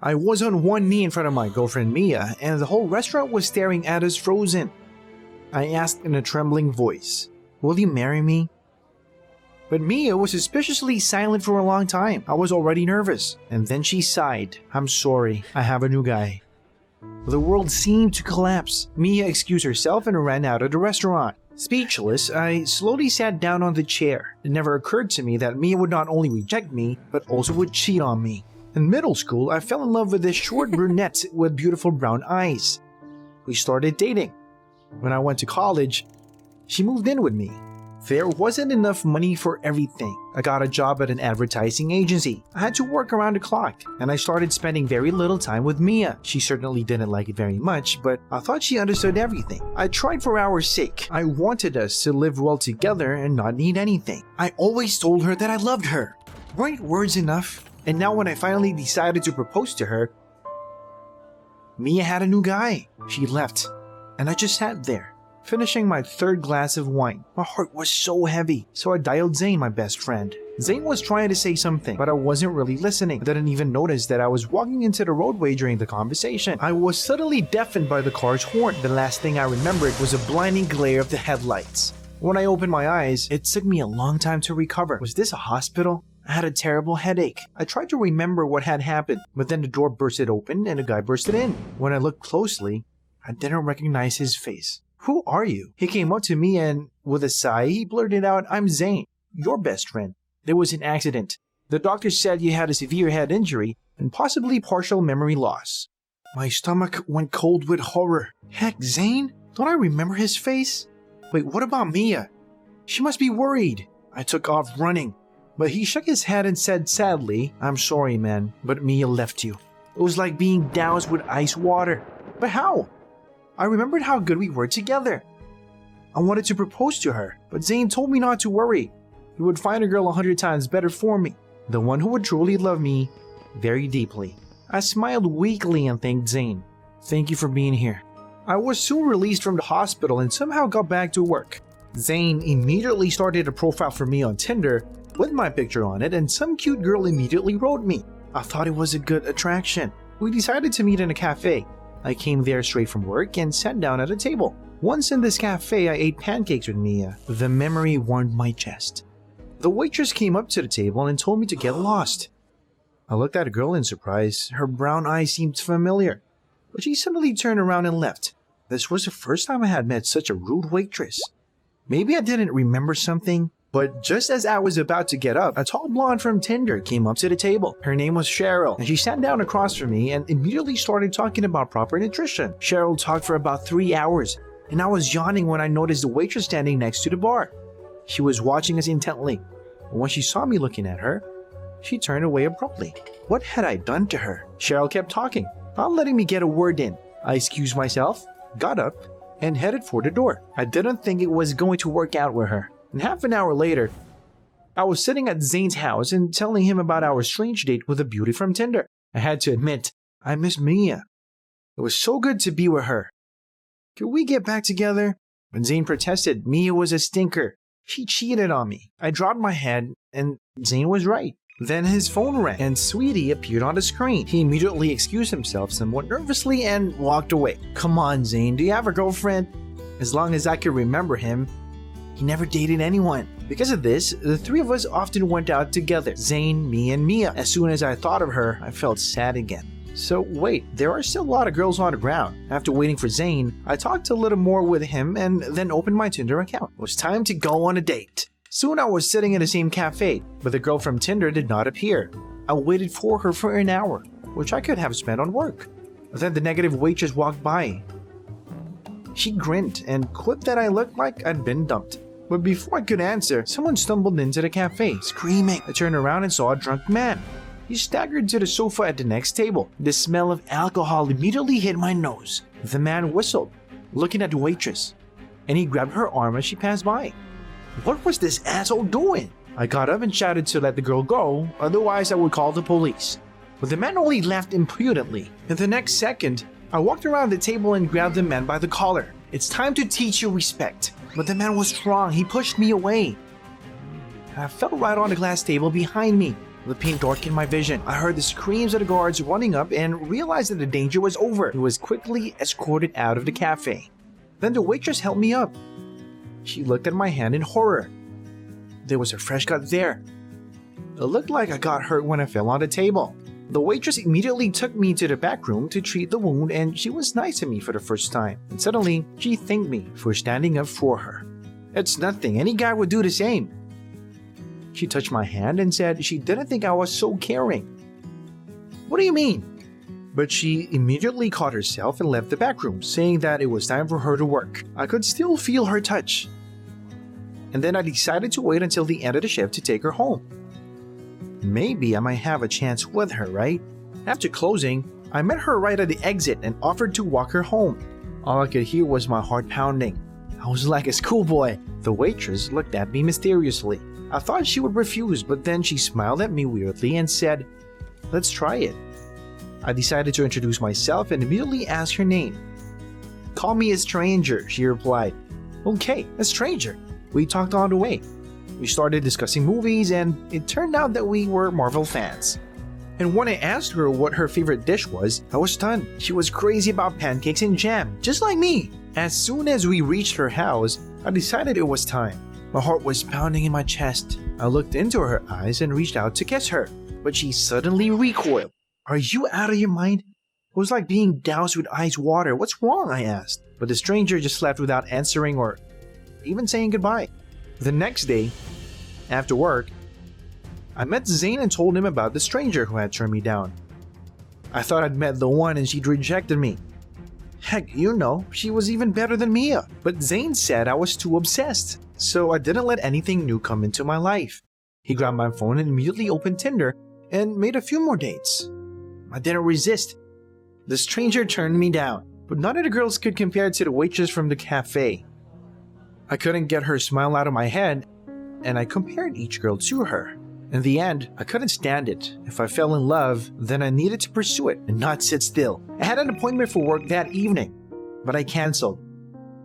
I was on one knee in front of my girlfriend Mia, and the whole restaurant was staring at us frozen. I asked in a trembling voice, "Will you marry me?" But Mia was suspiciously silent for a long time. I was already nervous. And then she sighed. "I'm sorry, I have a new guy." The world seemed to collapse. Mia excused herself and ran out of the restaurant. Speechless, I slowly sat down on the chair. It never occurred to me that Mia would not only reject me, but also would cheat on me. In middle school, I fell in love with this short brunette with beautiful brown eyes. We started dating. When I went to college, she moved in with me. There wasn't enough money for everything. I got a job at an advertising agency. I had to work around the clock, and I started spending very little time with Mia. She certainly didn't like it very much, but I thought she understood everything. I tried for our sake. I wanted us to live well together and not need anything. I always told her that I loved her. Weren't words enough? And now when I finally decided to propose to her, Mia had a new guy. She left, and I just sat there, finishing my third glass of wine. My heart was so heavy, so I dialed Zane, my best friend. Zane was trying to say something, but I wasn't really listening. I didn't even notice that I was walking into the roadway during the conversation. I was suddenly deafened by the car's horn. The last thing I remembered was a blinding glare of the headlights. When I opened my eyes, it took me a long time to recover. Was this a hospital? I had a terrible headache. I tried to remember what had happened, but then the door bursted open and a guy bursted in. When I looked closely, I didn't recognize his face. "Who are you?" He came up to me and, with a sigh, he blurted out, "I'm Zane, your best friend. There was an accident. The doctor said you had a severe head injury and possibly partial memory loss." My stomach went cold with horror. Heck, Zane? Don't I remember his face? Wait, what about Mia? She must be worried. I took off running, but he shook his head and said sadly, "I'm sorry, man, but Mia left you." It was like being doused with ice water. But how? I remembered how good we were together. I wanted to propose to her, but Zane told me not to worry. He would find a girl 100 times better for me, the one who would truly love me very deeply. I smiled weakly and thanked Zane. "Thank you for being here." I was soon released from the hospital and somehow got back to work. Zane immediately started a profile for me on Tinder with my picture on it, and some cute girl immediately wrote me. I thought it was a good attraction. We decided to meet in a cafe. I came there straight from work and sat down at a table. Once in this cafe, I ate pancakes with Mia. The memory warmed my chest. The waitress came up to the table and told me to get lost. I looked at the girl in surprise. Her brown eyes seemed familiar, but she suddenly turned around and left. This was the first time I had met such a rude waitress. Maybe I didn't remember something, but just as I was about to get up, a tall blonde from Tinder came up to the table. Her name was Cheryl, and she sat down across from me and immediately started talking about proper nutrition. Cheryl talked for about 3 hours, and I was yawning when I noticed the waitress standing next to the bar. She was watching us intently, and when she saw me looking at her, she turned away abruptly. What had I done to her? Cheryl kept talking, not letting me get a word in. I excused myself, got up, and headed for the door. I didn't think it was going to work out with her. And half an hour later, I was sitting at Zane's house and telling him about our strange date with a beauty from Tinder. I had to admit, I miss Mia. It was so good to be with her. Could we get back together? When Zane protested, Mia was a stinker. She cheated on me. I dropped my head, and Zane was right. Then his phone rang, and Sweetie appeared on the screen. He immediately excused himself somewhat nervously and walked away. Come on, Zane, do you have a girlfriend? As long as I could remember him, he never dated anyone. Because of this, the three of us often went out together. Zane, me, and Mia. As soon as I thought of her, I felt sad again. So wait, there are still a lot of girls on the ground. After waiting for Zane, I talked a little more with him and then opened my Tinder account. It was time to go on a date. Soon I was sitting in the same cafe, but the girl from Tinder did not appear. I waited for her for an hour, which I could have spent on work. Then the negative waitress walked by. She grinned and quipped that I looked like I'd been dumped. But before I could answer, someone stumbled into the cafe, screaming. I turned around and saw a drunk man. He staggered to the sofa at the next table. The smell of alcohol immediately hit my nose. The man whistled, looking at the waitress, and he grabbed her arm as she passed by. What was this asshole doing? I got up and shouted to let the girl go, otherwise I would call the police. But the man only laughed impudently. In the next second, I walked around the table and grabbed the man by the collar. It's time to teach you respect. But the man was strong. He pushed me away. I fell right on the glass table behind me. The paint darkened my vision. I heard the screams of the guards running up and realized that the danger was over. He was quickly escorted out of the cafe. Then the waitress helped me up. She looked at my hand in horror. There was a fresh cut there. It looked like I got hurt when I fell on the table. The waitress immediately took me to the back room to treat the wound, and she was nice to me for the first time. And suddenly, she thanked me for standing up for her. It's nothing, any guy would do the same. She touched my hand and said she didn't think I was so caring. What do you mean? But she immediately caught herself and left the back room, saying that it was time for her to work. I could still feel her touch. And then I decided to wait until the end of the shift to take her home. Maybe I might have a chance with her, right? After closing, I met her right at the exit and offered to walk her home. All I could hear was my heart pounding. I was like a schoolboy. The waitress looked at me mysteriously. I thought she would refuse, but then she smiled at me weirdly and said, "Let's try it." I decided to introduce myself and immediately asked her name. "Call me a stranger," she replied. "Okay, a stranger." We talked all the way. We started discussing movies, and it turned out that we were Marvel fans. And when I asked her what her favorite dish was, I was stunned. She was crazy about pancakes and jam, just like me. As soon as we reached her house, I decided it was time. My heart was pounding in my chest. I looked into her eyes and reached out to kiss her, but she suddenly recoiled. "Are you out of your mind?" It was like being doused with ice water. "What's wrong?" I asked. But the stranger just left without answering or even saying goodbye. The next day, after work, I met Zane and told him about the stranger who had turned me down. I thought I'd met the one and she'd rejected me. Heck, she was even better than Mia. But Zane said I was too obsessed, so I didn't let anything new come into my life. He grabbed my phone and immediately opened Tinder and made a few more dates. I didn't resist. The stranger turned me down, but none of the girls could compare to the waitress from the cafe. I couldn't get her smile out of my head, and I compared each girl to her. In the end, I couldn't stand it. If I fell in love, then I needed to pursue it and not sit still. I had an appointment for work that evening, but I canceled.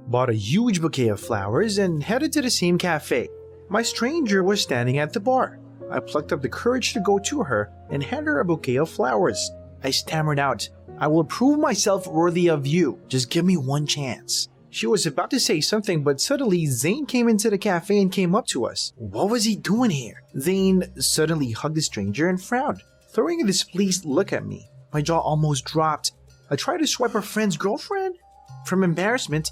Bought a huge bouquet of flowers and headed to the same cafe. My stranger was standing at the bar. I plucked up the courage to go to her and hand her a bouquet of flowers. I stammered out, "I will prove myself worthy of you. Just give me one chance." She was about to say something, but suddenly Zane came into the cafe and came up to us. What was he doing here? Zane suddenly hugged the stranger and frowned, throwing a displeased look at me. My jaw almost dropped. I tried to swipe her friend's girlfriend. From embarrassment,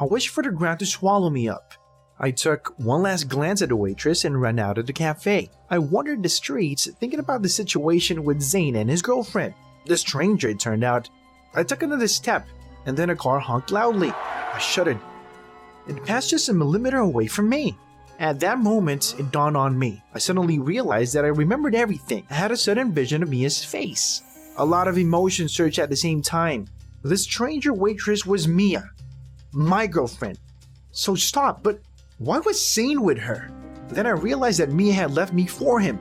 I wished for the ground to swallow me up. I took one last glance at the waitress and ran out of the cafe. I wandered the streets thinking about the situation with Zane and his girlfriend. The stranger, it turned out. I took another step, and then a car honked loudly. I shuddered. It passed just a millimeter away from me. At that moment, it dawned on me. I suddenly realized that I remembered everything. I had a sudden vision of Mia's face. A lot of emotions surged at the same time. The stranger waitress was Mia, my girlfriend. So stop, but why was Zane with her? Then I realized that Mia had left me for him.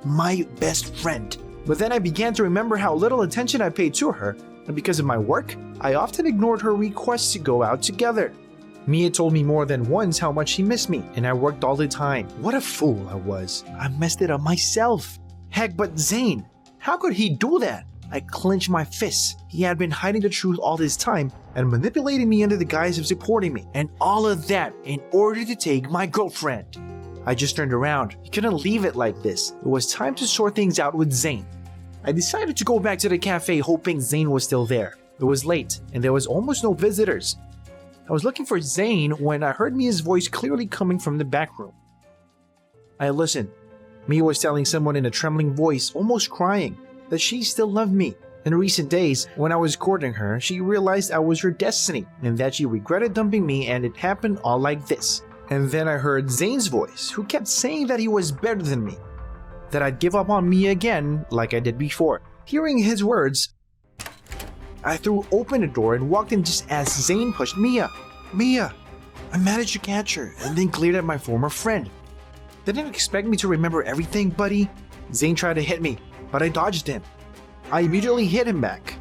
My best friend. But then I began to remember how little attention I paid to her, and because of my work, I often ignored her requests to go out together. Mia told me more than once how much she missed me, and I worked all the time. What a fool I was. I messed it up myself. Heck, but Zane, how could he do that? I clenched my fists. He had been hiding the truth all this time and manipulating me under the guise of supporting me, and all of that in order to take my girlfriend. I just turned around. He couldn't leave it like this. It was time to sort things out with Zane. I decided to go back to the cafe hoping Zane was still there. It was late, and there was almost no visitors. I was looking for Zane when I heard Mia's voice clearly coming from the back room. I listened. Mia was telling someone in a trembling voice, almost crying, that she still loved me. In recent days, when I was courting her, she realized I was her destiny, and that she regretted dumping me, and it happened all like this. And then I heard Zane's voice, who kept saying that he was better than me, that I'd give up on Mia again like I did before. Hearing his words, I threw open the door and walked in just as Zane pushed Mia. Mia! I managed to catch her and then glared at my former friend. Didn't expect me to remember everything, buddy. Zane tried to hit me, but I dodged him. I immediately hit him back.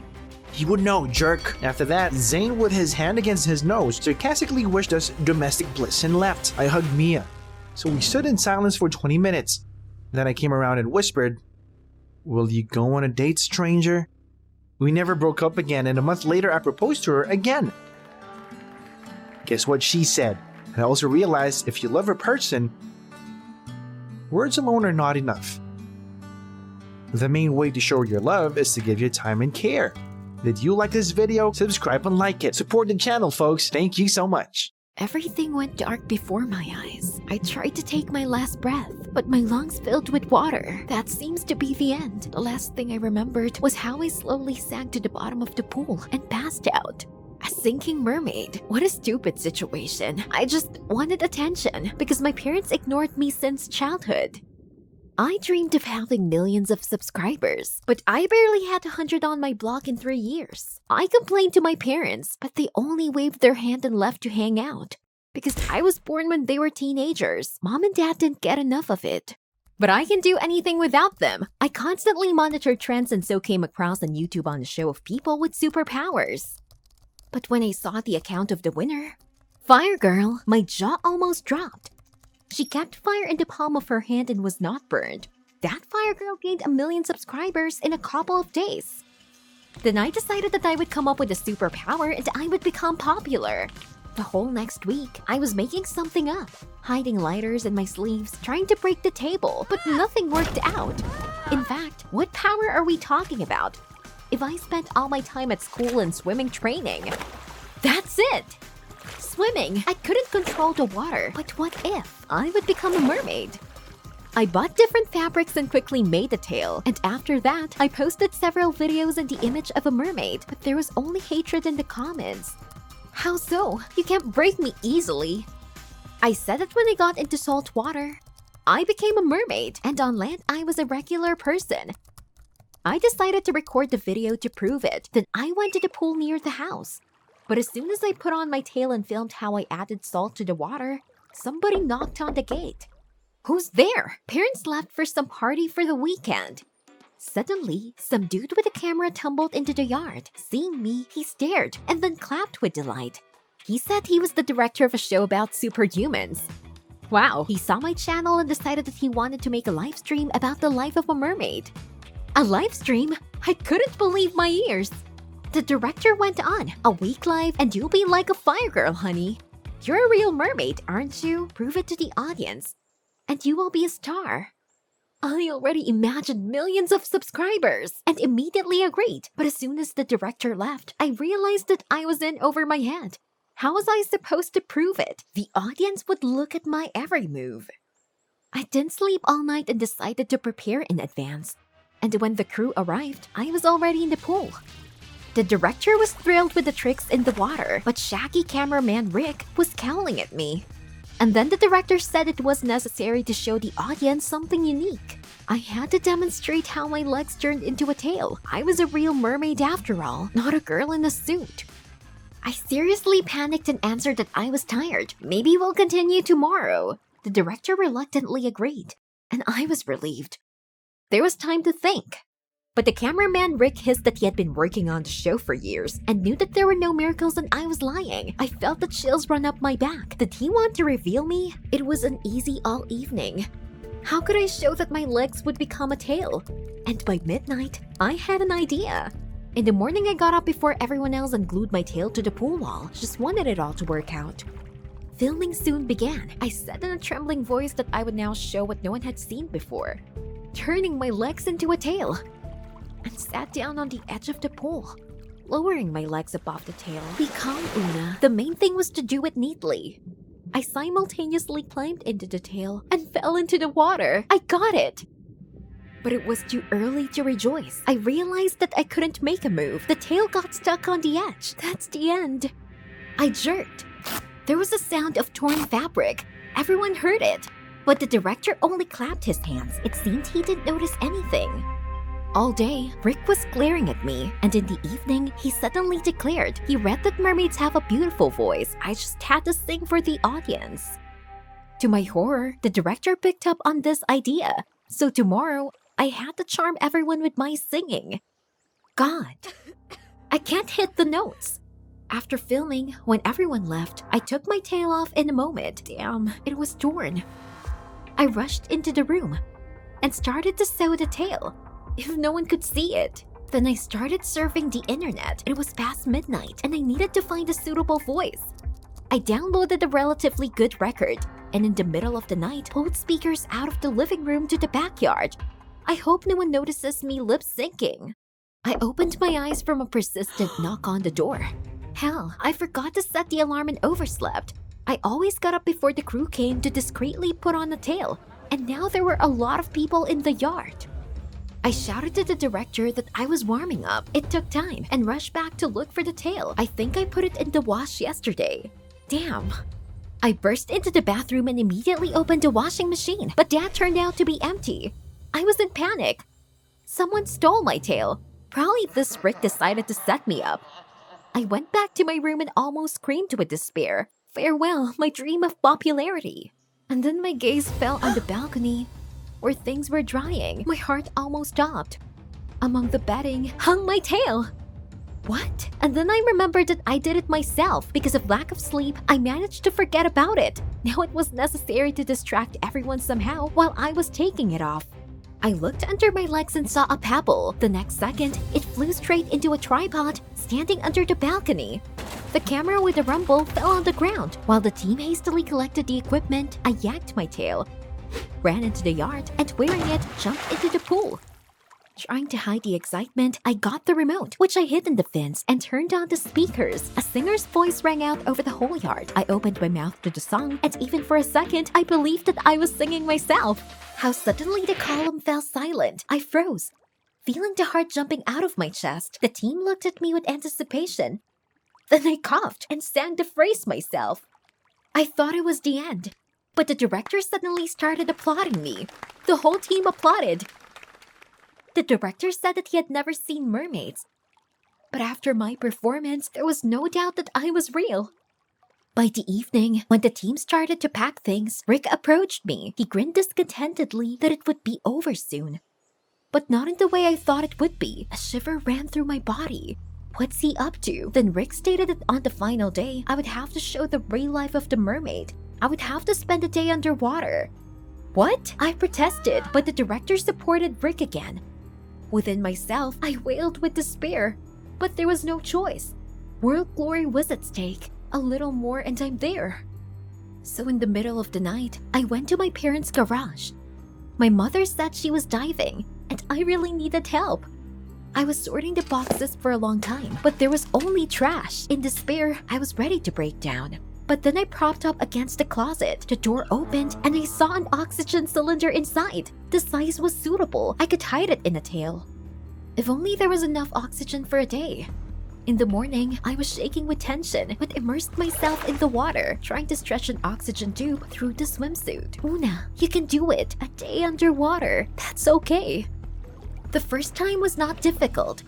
He would know, jerk. After that, Zane, with his hand against his nose, sarcastically wished us domestic bliss and left. I hugged Mia. So we stood in silence for 20 minutes. Then I came around and whispered, "Will you go on a date, stranger?" We never broke up again, and a month later I proposed to her again. Guess what she said? And I also realized if you love a person, words alone are not enough. The main way to show your love is to give you time and care. Did you like this video? Subscribe and like it. Support the channel, folks. Thank you so much. Everything went dark before my eyes. I tried to take my last breath, but my lungs filled with water. That seems to be the end. The last thing I remembered was how I slowly sank to the bottom of the pool and passed out. A sinking mermaid. What a stupid situation. I just wanted attention because my parents ignored me since childhood. I dreamed of having millions of subscribers, but I barely had 100 on my blog in 3 years. I complained to my parents, but they only waved their hand and left to hang out. Because I was born when they were teenagers, Mom and Dad didn't get enough of it. But I can do anything without them. I constantly monitored trends and so came across on YouTube on a show of people with superpowers. But when I saw the account of the winner, Fire Girl, my jaw almost dropped. She kept fire in the palm of her hand and was not burned. That Fire Girl gained 1 million subscribers in a couple of days. Then I decided that I would come up with a superpower and I would become popular. The whole next week, I was making something up, hiding lighters in my sleeves, trying to break the table, but nothing worked out. In fact, what power are we talking about? If I spent all my time at school and swimming training, that's it! Swimming, I couldn't control the water, but what if I would become a mermaid? I bought different fabrics and quickly made the tail, and after that, I posted several videos in the image of a mermaid, but there was only hatred in the comments. How so? You can't break me easily. I said that when I got into salt water, I became a mermaid, and on land, I was a regular person. I decided to record the video to prove it, then I went to the pool near the house. But as soon as I put on my tail and filmed how I added salt to the water, somebody knocked on the gate. Who's there? Parents left for some party for the weekend. Suddenly, some dude with a camera tumbled into the yard. Seeing me, he stared and then clapped with delight. He said he was the director of a show about superhumans. Wow, he saw my channel and decided that he wanted to make a live stream about the life of a mermaid. A live stream? I couldn't believe my ears. The director went on, "A week live and you'll be like a fire girl, honey. You're a real mermaid, aren't you? Prove it to the audience. And you will be a star." I already imagined millions of subscribers and immediately agreed. But as soon as the director left, I realized that I was in over my head. How was I supposed to prove it? The audience would look at my every move. I didn't sleep all night and decided to prepare in advance. And when the crew arrived, I was already in the pool. The director was thrilled with the tricks in the water, but shaggy cameraman Rick was scowling at me. And then the director said it was necessary to show the audience something unique. I had to demonstrate how my legs turned into a tail. I was a real mermaid after all, not a girl in a suit. I seriously panicked and answered that I was tired. Maybe we'll continue tomorrow. The director reluctantly agreed, and I was relieved. There was time to think. But the cameraman Rick hissed that he had been working on the show for years and knew that there were no miracles and I was lying. I felt the chills run up my back. Did he want to reveal me? It was uneasy all evening. How could I show that my legs would become a tail? And by midnight, I had an idea. In the morning, I got up before everyone else and glued my tail to the pool wall. Just wanted it all to work out. Filming soon began. I said in a trembling voice that I would now show what no one had seen before, turning my legs into a tail, and sat down on the edge of the pool, lowering my legs above the tail. Be calm, Una. The main thing was to do it neatly. I simultaneously climbed into the tail and fell into the water. I got it! But it was too early to rejoice. I realized that I couldn't make a move. The tail got stuck on the edge. That's the end. I jerked. There was a sound of torn fabric. Everyone heard it. But the director only clapped his hands. It seemed he didn't notice anything. All day, Rick was glaring at me, and in the evening, he suddenly declared he read that mermaids have a beautiful voice. I just had to sing for the audience. To my horror, the director picked up on this idea. So tomorrow, I had to charm everyone with my singing. God, I can't hit the notes. After filming, when everyone left, I took my tail off in a moment. Damn, it was torn. I rushed into the room. and started to sew the tail, if no one could see it. Then I started surfing the internet. It was past midnight and I needed to find a suitable voice. I downloaded a relatively good record, and in the middle of the night, pulled speakers out of the living room to the backyard. I hope no one notices me lip syncing. I opened my eyes from a persistent knock on the door. Hell, I forgot to set the alarm and overslept. I always got up before the crew came to discreetly put on the tail, and now there were a lot of people in the yard. I shouted to the director that I was warming up. It took time, and rushed back to look for the tail. I think I put it in the wash yesterday. Damn. I burst into the bathroom and immediately opened the washing machine, but that turned out to be empty. I was in panic. Someone stole my tail. Probably this Rick decided to set me up. I went back to my room and almost screamed with despair. Farewell, my dream of popularity. And then my gaze fell on the balcony, where things were drying. My heart almost stopped. Among the bedding hung my tail. What? And then I remembered that I did it myself. Because of lack of sleep, I managed to forget about it. Now it was necessary to distract everyone somehow while I was taking it off. I looked under my legs and saw a pebble. The next second, it flew straight into a tripod standing under the balcony. The camera with a rumble fell on the ground. While the team hastily collected the equipment, I yanked my tail, ran into the yard, and wearing it, jumped into the pool. Trying to hide the excitement, I got the remote, which I hid in the fence, and turned on the speakers. A singer's voice rang out over the whole yard. I opened my mouth to the song, and even for a second, I believed that I was singing myself. How suddenly the column fell silent. I froze, feeling the heart jumping out of my chest. The team looked at me with anticipation. Then I coughed and sang the phrase myself. I thought it was the end, but the director suddenly started applauding me. The whole team applauded. The director said that he had never seen mermaids, but after my performance, there was no doubt that I was real. By the evening, when the team started to pack things, Rick approached me. He grinned discontentedly that it would be over soon, but not in the way I thought it would be. A shiver ran through my body. What's he up to? Then Rick stated that on the final day, I would have to show the real life of the mermaid. I would have to spend a day underwater. What? I protested, but the director supported Rick again. Within myself, I wailed with despair, but there was no choice. World glory was at stake. A little more and I'm there. So in the middle of the night, I went to my parents' garage. My mother said she was diving, and I really needed help. I was sorting the boxes for a long time, but there was only trash. In despair, I was ready to break down. But then I propped up against the closet. The door opened and I saw an oxygen cylinder inside. The size was suitable. I could hide it in a tail. If only there was enough oxygen for a day. In the morning, I was shaking with tension, but immersed myself in the water, trying to stretch an oxygen tube through the swimsuit. Una, you can do it. A day underwater. That's okay. The first time was not difficult.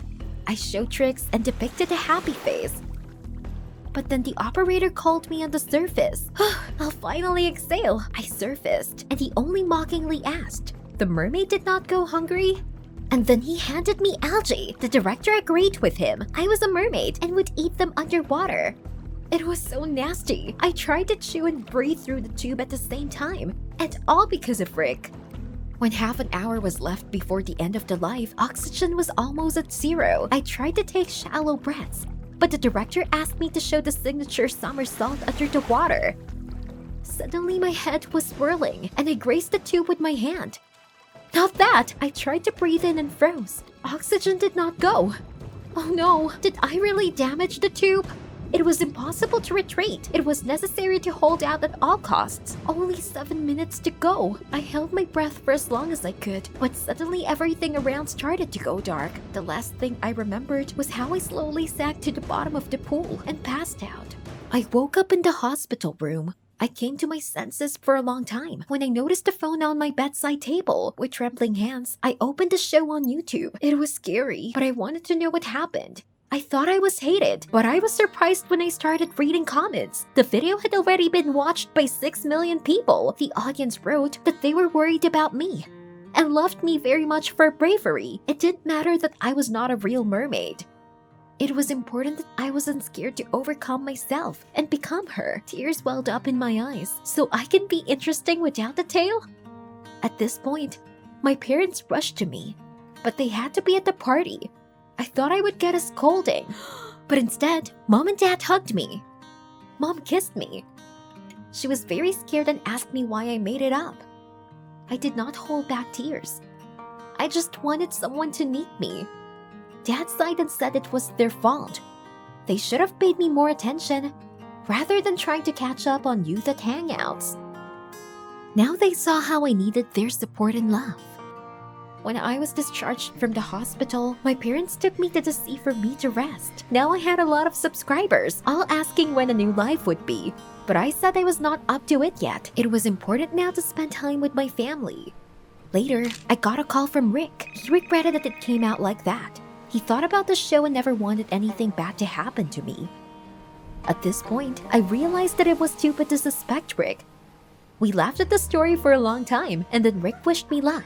I showed tricks and depicted a happy face. But then the operator called me on the surface. I'll finally exhale. I surfaced, and he only mockingly asked, "The mermaid did not go hungry?" And then he handed me algae. The director agreed with him. I was a mermaid and would eat them underwater. It was so nasty. I tried to chew and breathe through the tube at the same time, and all because of Rick. When half an hour was left before the end of the life, oxygen was almost at zero. I tried to take shallow breaths, but the director asked me to show the signature somersault under the water. Suddenly my head was swirling, and I grazed the tube with my hand. Not that! I tried to breathe in and froze. Oxygen did not go. Oh no, did I really damage the tube? It was impossible to retreat. It was necessary to hold out at all costs. Only 7 minutes to go. I held my breath for as long as I could, but suddenly everything around started to go dark. The last thing I remembered was how I slowly sank to the bottom of the pool and passed out. I woke up in the hospital room. I came to my senses for a long time when I noticed the phone on my bedside table. With trembling hands, I opened the show on YouTube. It was scary, but I wanted to know what happened. I thought I was hated, but I was surprised when I started reading comments. The video had already been watched by 6 million people. The audience wrote that they were worried about me and loved me very much for bravery. It didn't matter that I was not a real mermaid. It was important that I wasn't scared to overcome myself and become her. Tears welled up in my eyes. So I can be interesting without the tail? At this point, My parents rushed to me, but they had to be at the party. I thought I would get a scolding, but instead, Mom and Dad hugged me. Mom kissed me. She was very scared and asked me why I made it up. I did not hold back tears. I just wanted someone to meet me. Dad sighed and said it was their fault. They should have paid me more attention, rather than trying to catch up on youth at hangouts. Now they saw how I needed their support and love. When I was discharged from the hospital, my parents took me to the sea for me to rest. Now I had a lot of subscribers, all asking when a new life would be. But I said I was not up to it yet. It was important now to spend time with my family. Later, I got a call from Rick. He regretted that it came out like that. He thought about the show and never wanted anything bad to happen to me. At this point, I realized that it was stupid to suspect Rick. We laughed at the story for a long time, and then Rick wished me luck,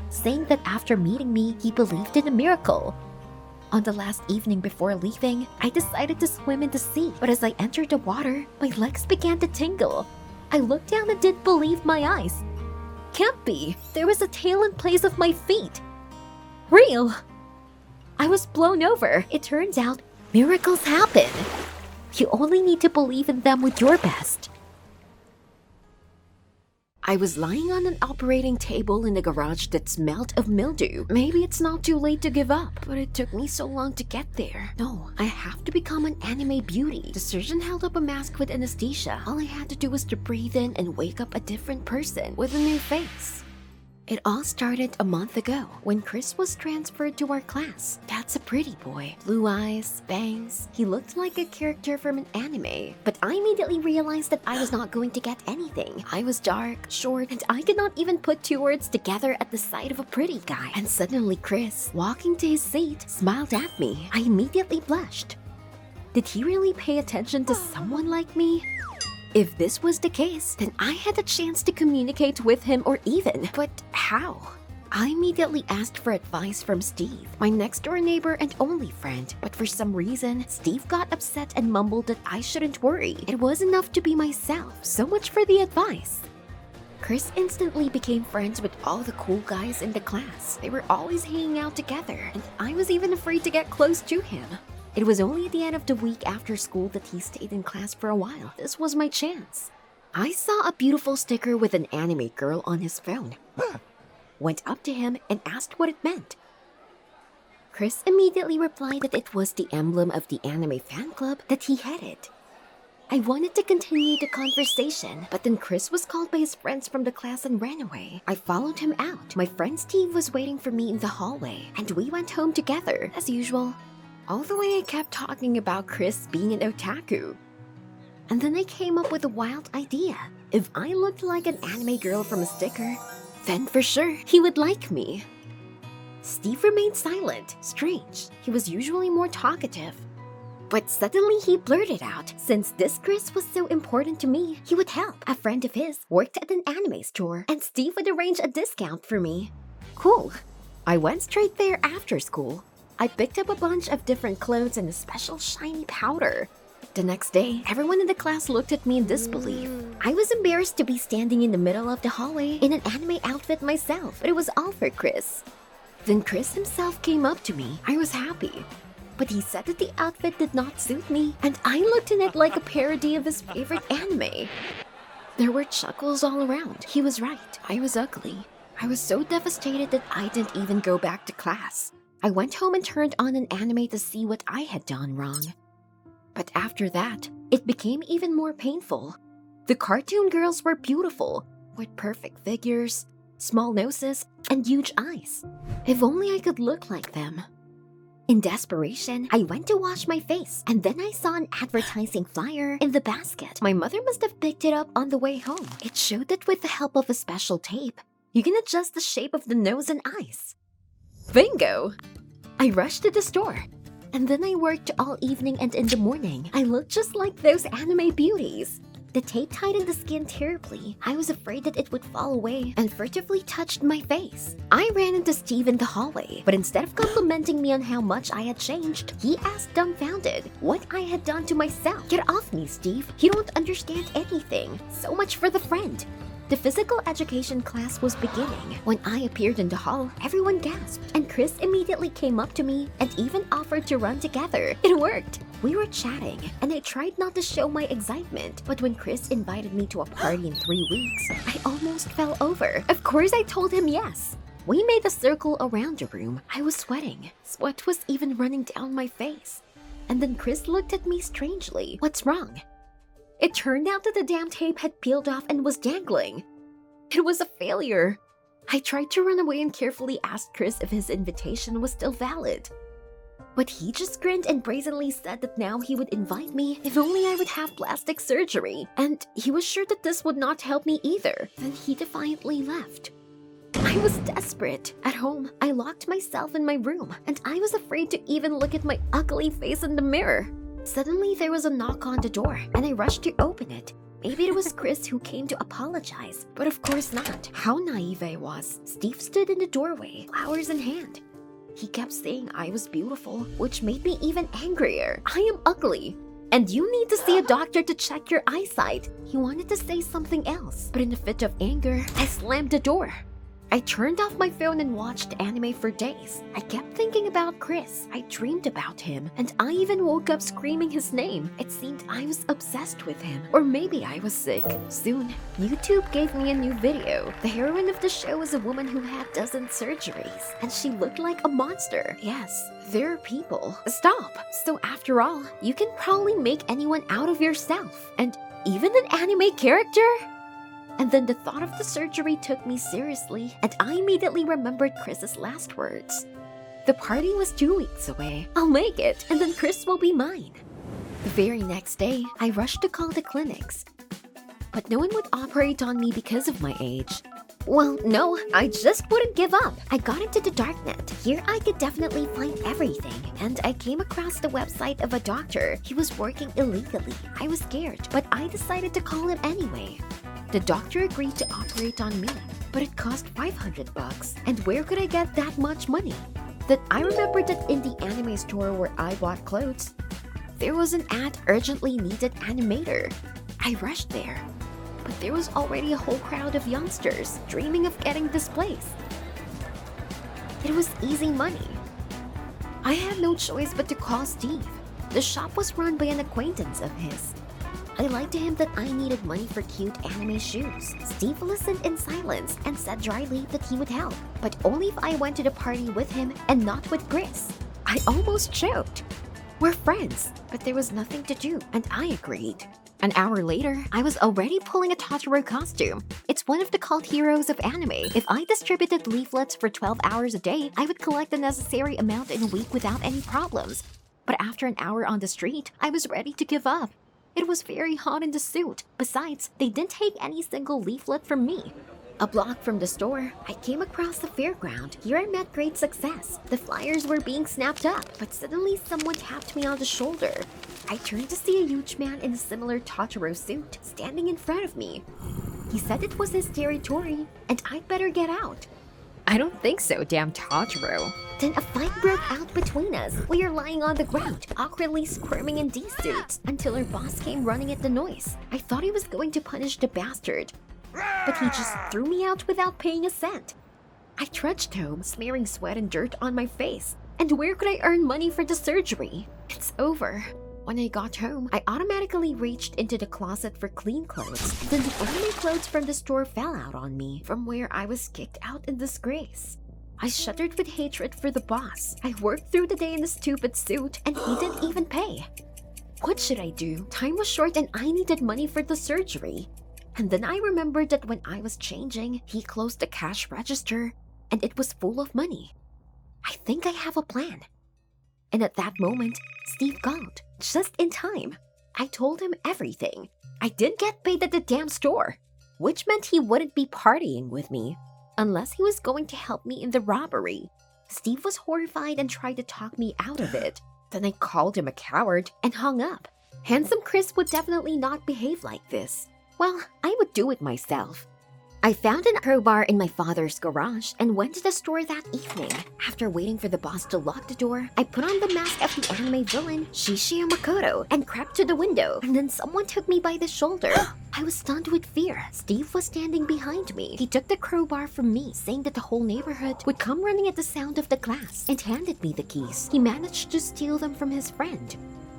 saying that after meeting me, he believed in a miracle. On the last evening before leaving, I decided to swim in the sea, but as I entered the water, my legs began to tingle. I looked down and didn't believe my eyes. Can't be! There was a tail in place of my feet! Real! I was blown over. It turns out, miracles happen. You only need to believe in them with your best. I was lying on an operating table in the garage that smelled of mildew. Maybe it's not too late to give up, but it took me so long to get there. No, I have to become an anime beauty. The surgeon held up a mask with anesthesia. All I had to do was to breathe in and wake up a different person with a new face. It all started a month ago when Chris was transferred to our class. That's a pretty boy. Blue eyes, bangs. He looked like a character from an anime. But I immediately realized that I was not going to get anything. I was dark, short, and I could not even put two words together at the sight of a pretty guy. And suddenly Chris, walking to his seat, smiled at me. I immediately blushed. Did he really pay attention to someone like me? If this was the case, then I had a chance to communicate with him or even, but how? I immediately asked for advice from Steve, my next-door neighbor and only friend, but for some reason, Steve got upset and mumbled that I shouldn't worry. It was enough to be myself. So much for the advice. Chris instantly became friends with all the cool guys in the class. They were always hanging out together, and I was even afraid to get close to him. It was only at the end of the week after school that he stayed in class for a while. This was my chance. I saw a beautiful sticker with an anime girl on his phone. Went up to him and asked what it meant. Chris immediately replied that it was the emblem of the anime fan club that he headed. I wanted to continue the conversation, but then Chris was called by his friends from the class and ran away. I followed him out. My friend Steve was waiting for me in the hallway, and we went home together, as usual. All the way I kept talking about Chris being an otaku. And then I came up with a wild idea. If I looked like an anime girl from a sticker, then for sure he would like me. Steve remained silent. Strange. He was usually more talkative. But suddenly he blurted out, since this Chris was so important to me, he would help. A friend of his worked at an anime store, and Steve would arrange a discount for me. Cool. I went straight there after school. I picked up a bunch of different clothes and a special shiny powder. The next day, everyone in the class looked at me in disbelief. I was embarrassed to be standing in the middle of the hallway in an anime outfit myself, but it was all for Chris. Then Chris himself came up to me. I was happy. But he said that the outfit did not suit me, and I looked in it like a parody of his favorite anime. There were chuckles all around. He was right. I was ugly. I was so devastated that I didn't even go back to class. I went home and turned on an anime to see what I had done wrong. But after that, it became even more painful. The cartoon girls were beautiful, with perfect figures, small noses, and huge eyes. If only I could look like them. In desperation, I went to wash my face, and then I saw an advertising flyer in the basket. My mother must have picked it up on the way home. It showed that with the help of a special tape, you can adjust the shape of the nose and eyes. Bingo! I rushed to the store, and then I worked all evening and in the morning. I looked just like those anime beauties. The tape tightened the skin terribly. I was afraid that it would fall away and furtively touched my face. I ran into Steve in the hallway, but instead of complimenting me on how much I had changed, he asked dumbfounded what I had done to myself. Get off me, Steve. You don't understand anything. So much for the friend. The physical education class was beginning. When I appeared in the hall, everyone gasped, and Chris immediately came up to me and even offered to run together. It worked! We were chatting, and I tried not to show my excitement, but when Chris invited me to a party in 3 weeks, I almost fell over. Of course I told him yes. We made a circle around the room. I was sweating. Sweat was even running down my face. And then Chris looked at me strangely. What's wrong? It turned out that the damn tape had peeled off and was dangling. It was a failure. I tried to run away and carefully asked Chris if his invitation was still valid. But he just grinned and brazenly said that now he would invite me if only I would have plastic surgery. And he was sure that this would not help me either. Then he defiantly left. I was desperate. At home, I locked myself in my room, and I was afraid to even look at my ugly face in the mirror. Suddenly, there was a knock on the door, and I rushed to open it. Maybe it was Chris who came to apologize, but of course not. How naive I was. Steve stood in the doorway, flowers in hand. He kept saying I was beautiful, which made me even angrier. I am ugly, and you need to see a doctor to check your eyesight. He wanted to say something else, but in a fit of anger, I slammed the door. I turned off my phone and watched anime for days. I kept thinking about Chris. I dreamed about him, and I even woke up screaming his name. It seemed I was obsessed with him. Or maybe I was sick. Soon, YouTube gave me a new video. The heroine of the show was a woman who had dozen surgeries, and she looked like a monster. Yes, there are people. Stop! So after all, you can probably make anyone out of yourself. And even an anime character? And then the thought of the surgery took me seriously, and I immediately remembered Chris's last words. The party was 2 weeks away. I'll make it, and then Chris will be mine. The very next day, I rushed to call the clinics. But no one would operate on me because of my age. Well, no, I just wouldn't give up. I got into the darknet. Here I could definitely find everything. And I came across the website of a doctor. He was working illegally. I was scared, but I decided to call him anyway. The doctor agreed to operate on me, but it cost $500. And where could I get that much money? Then I remembered that in the anime store where I bought clothes, there was an ad urgently needed animator. I rushed there, but there was already a whole crowd of youngsters dreaming of getting this place. It was easy money. I had no choice but to call Steve. The shop was run by an acquaintance of his. I lied to him that I needed money for cute anime shoes. Steve listened in silence and said dryly that he would help, but only if I went to the party with him and not with Chris. I almost choked. We're friends, but there was nothing to do, and I agreed. An hour later, I was already pulling a Totoro costume. It's one of the cult heroes of anime. If I distributed leaflets for 12 hours a day, I would collect the necessary amount in a week without any problems. But after an hour on the street, I was ready to give up. It was very hot in the suit. Besides, they didn't take any single leaflet from me. A block from the store, I came across the fairground. Here I met great success. The flyers were being snapped up, but suddenly someone tapped me on the shoulder. I turned to see a huge man in a similar Totoro suit standing in front of me. He said it was his territory, and I'd better get out. I don't think so, damn Totoro. Then a fight broke out between us. We are lying on the ground, awkwardly squirming in these suits, until our boss came running at the noise. I thought he was going to punish the bastard, but he just threw me out without paying a cent. I trudged home, smearing sweat and dirt on my face. And where could I earn money for the surgery? It's over. When I got home, I automatically reached into the closet for clean clothes. Then the only clothes from the store fell out on me, from where I was kicked out in disgrace. I shuddered with hatred for the boss. I worked through the day in a stupid suit, and he didn't even pay. What should I do? Time was short and I needed money for the surgery. And then I remembered that when I was changing, he closed the cash register, and it was full of money. I think I have a plan. And at that moment, Steve called, just in time. I told him everything. I didn't get paid at the damn store, which meant he wouldn't be partying with me, unless he was going to help me in the robbery. Steve was horrified and tried to talk me out of it. Then I called him a coward and hung up. Handsome Chris would definitely not behave like this. Well, I would do it myself. I found an crowbar in my father's garage and went to the store that evening. After waiting for the boss to lock the door, I put on the mask of the anime villain, Shishio Makoto, and crept to the window. And then someone took me by the shoulder. I was stunned with fear. Steve was standing behind me. He took the crowbar from me, saying that the whole neighborhood would come running at the sound of the glass, and handed me the keys. He managed to steal them from his friend.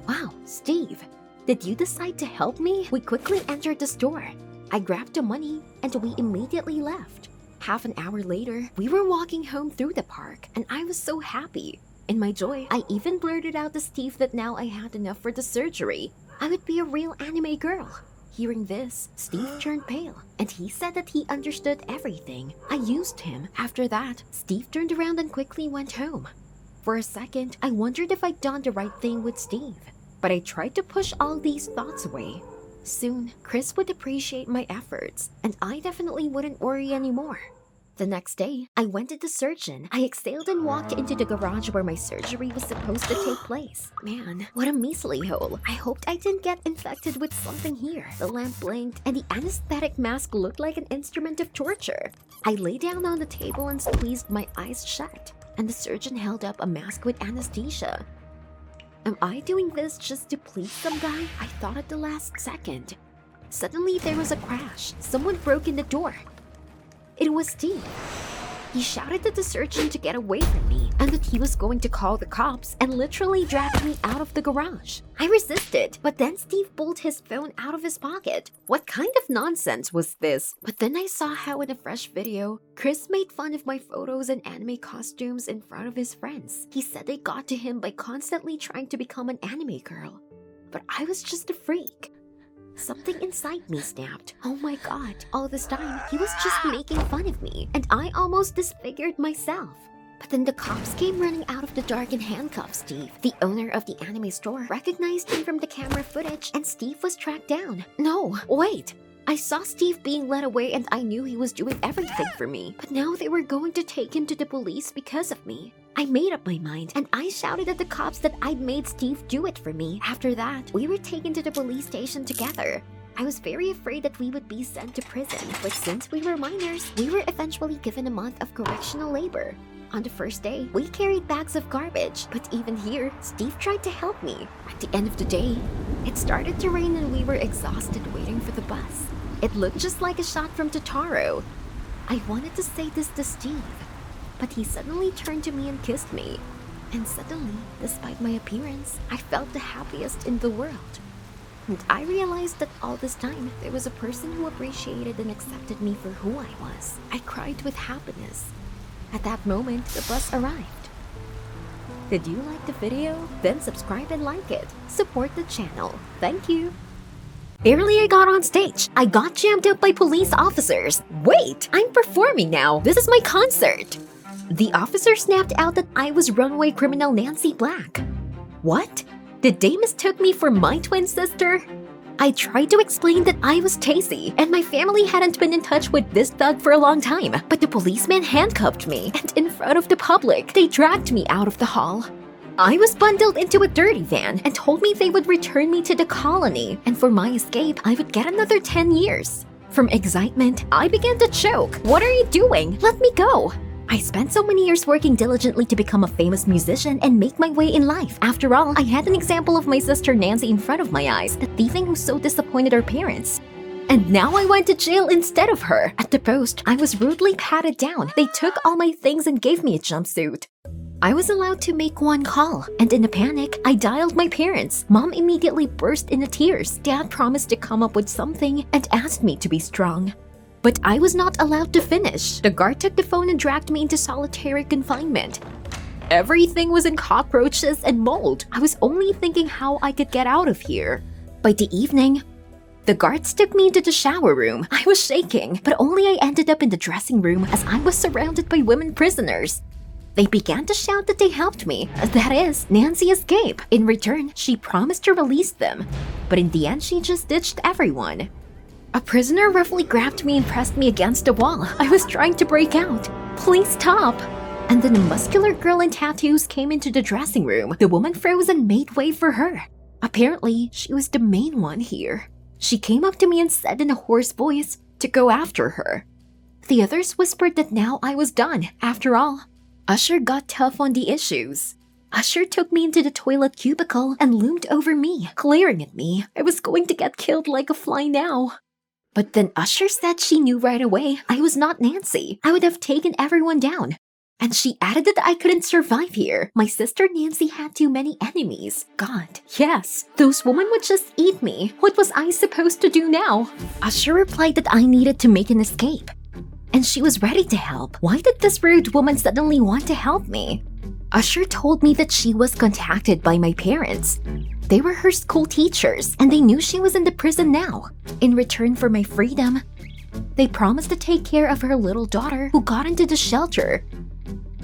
Wow, Steve, did you decide to help me? We quickly entered the store. I grabbed the money, and we immediately left. Half an hour later, we were walking home through the park, and I was so happy. In my joy, I even blurted out to Steve that now I had enough for the surgery. I would be a real anime girl. Hearing this, Steve turned pale, and he said that he understood everything. I used him. After that, Steve turned around and quickly went home. For a second, I wondered if I'd done the right thing with Steve, but I tried to push all these thoughts away. Soon, Chris would appreciate my efforts, and I definitely wouldn't worry anymore. The next day, I went to the surgeon. I exhaled and walked into the garage where my surgery was supposed to take place. Man, what a measly hole. I hoped I didn't get infected with something here. The lamp blinked, and the anesthetic mask looked like an instrument of torture. I lay down on the table and squeezed my eyes shut, and the surgeon held up a mask with anesthesia. Am I doing this just to please some guy? I thought at the last second. Suddenly, there was a crash. Someone broke in the door. It was Steve. He shouted at the surgeon to get away from me and that he was going to call the cops and literally dragged me out of the garage. I resisted, but then Steve pulled his phone out of his pocket. What kind of nonsense was this? But then I saw how in a fresh video, Chris made fun of my photos and anime costumes in front of his friends. He said they got to him by constantly trying to become an anime girl. But I was just a freak. Something inside me snapped. Oh my god, all this time, he was just making fun of me, and I almost disfigured myself. But then the cops came running out of the dark and handcuffed Steve. The owner of the anime store recognized him from the camera footage, and Steve was tracked down. No, wait. I saw Steve being led away and I knew he was doing everything for me. But now they were going to take him to the police because of me. I made up my mind and I shouted at the cops that I'd made Steve do it for me. After that, we were taken to the police station together. I was very afraid that we would be sent to prison, but since we were minors, we were eventually given a month of correctional labor. On the first day, we carried bags of garbage, but even here, Steve tried to help me. At the end of the day, it started to rain and we were exhausted waiting for the bus. It looked just like a shot from Totoro. I wanted to say this to Steve, but he suddenly turned to me and kissed me. And suddenly, despite my appearance, I felt the happiest in the world. And I realized that all this time, there was a person who appreciated and accepted me for who I was. I cried with happiness. At that moment, the bus arrived. Did you like the video? Then subscribe and like it. Support the channel. Thank you. Barely I got on stage, I got jammed up by police officers. Wait, I'm performing now. This is my concert. The officer snapped out that I was runaway criminal Nancy Black. What? Did they mistook me for my twin sister? I tried to explain that I was Tacy, and my family hadn't been in touch with this thug for a long time, but the policeman handcuffed me, and in front of the public, they dragged me out of the hall. I was bundled into a dirty van and told me they would return me to the colony, and for my escape, I would get another 10 years. From excitement, I began to choke. What are you doing? Let me go. I spent so many years working diligently to become a famous musician and make my way in life. After all, I had an example of my sister Nancy in front of my eyes, the thieving who so disappointed her parents. And now I went to jail instead of her. At the post, I was rudely patted down. They took all my things and gave me a jumpsuit. I was allowed to make one call, and in a panic, I dialed my parents. Mom immediately burst into tears. Dad promised to come up with something and asked me to be strong. But I was not allowed to finish. The guard took the phone and dragged me into solitary confinement. Everything was in cockroaches and mold. I was only thinking how I could get out of here. By the evening, the guards took me into the shower room. I was shaking, but only I ended up in the dressing room as I was surrounded by women prisoners. They began to shout that they helped me, that is, Nancy escaped. In return, she promised to release them, but in the end she just ditched everyone. A prisoner roughly grabbed me and pressed me against a wall. I was trying to break out. Please stop. And then a muscular girl in tattoos came into the dressing room. The woman froze and made way for her. Apparently, she was the main one here. She came up to me and said in a hoarse voice to go after her. The others whispered that now I was done. After all, Usher got tough on the issues. Usher took me into the toilet cubicle and loomed over me, glaring at me. I was going to get killed like a fly now. But then Usher said she knew right away I was not Nancy. I would have taken everyone down. And she added that I couldn't survive here. My sister Nancy had too many enemies. God, yes, those women would just eat me. What was I supposed to do now? Usher replied that I needed to make an escape. And she was ready to help. Why did this rude woman suddenly want to help me? Usher told me that she was contacted by my parents. They were her school teachers, and they knew she was in the prison now. In return for my freedom, they promised to take care of her little daughter who got into the shelter.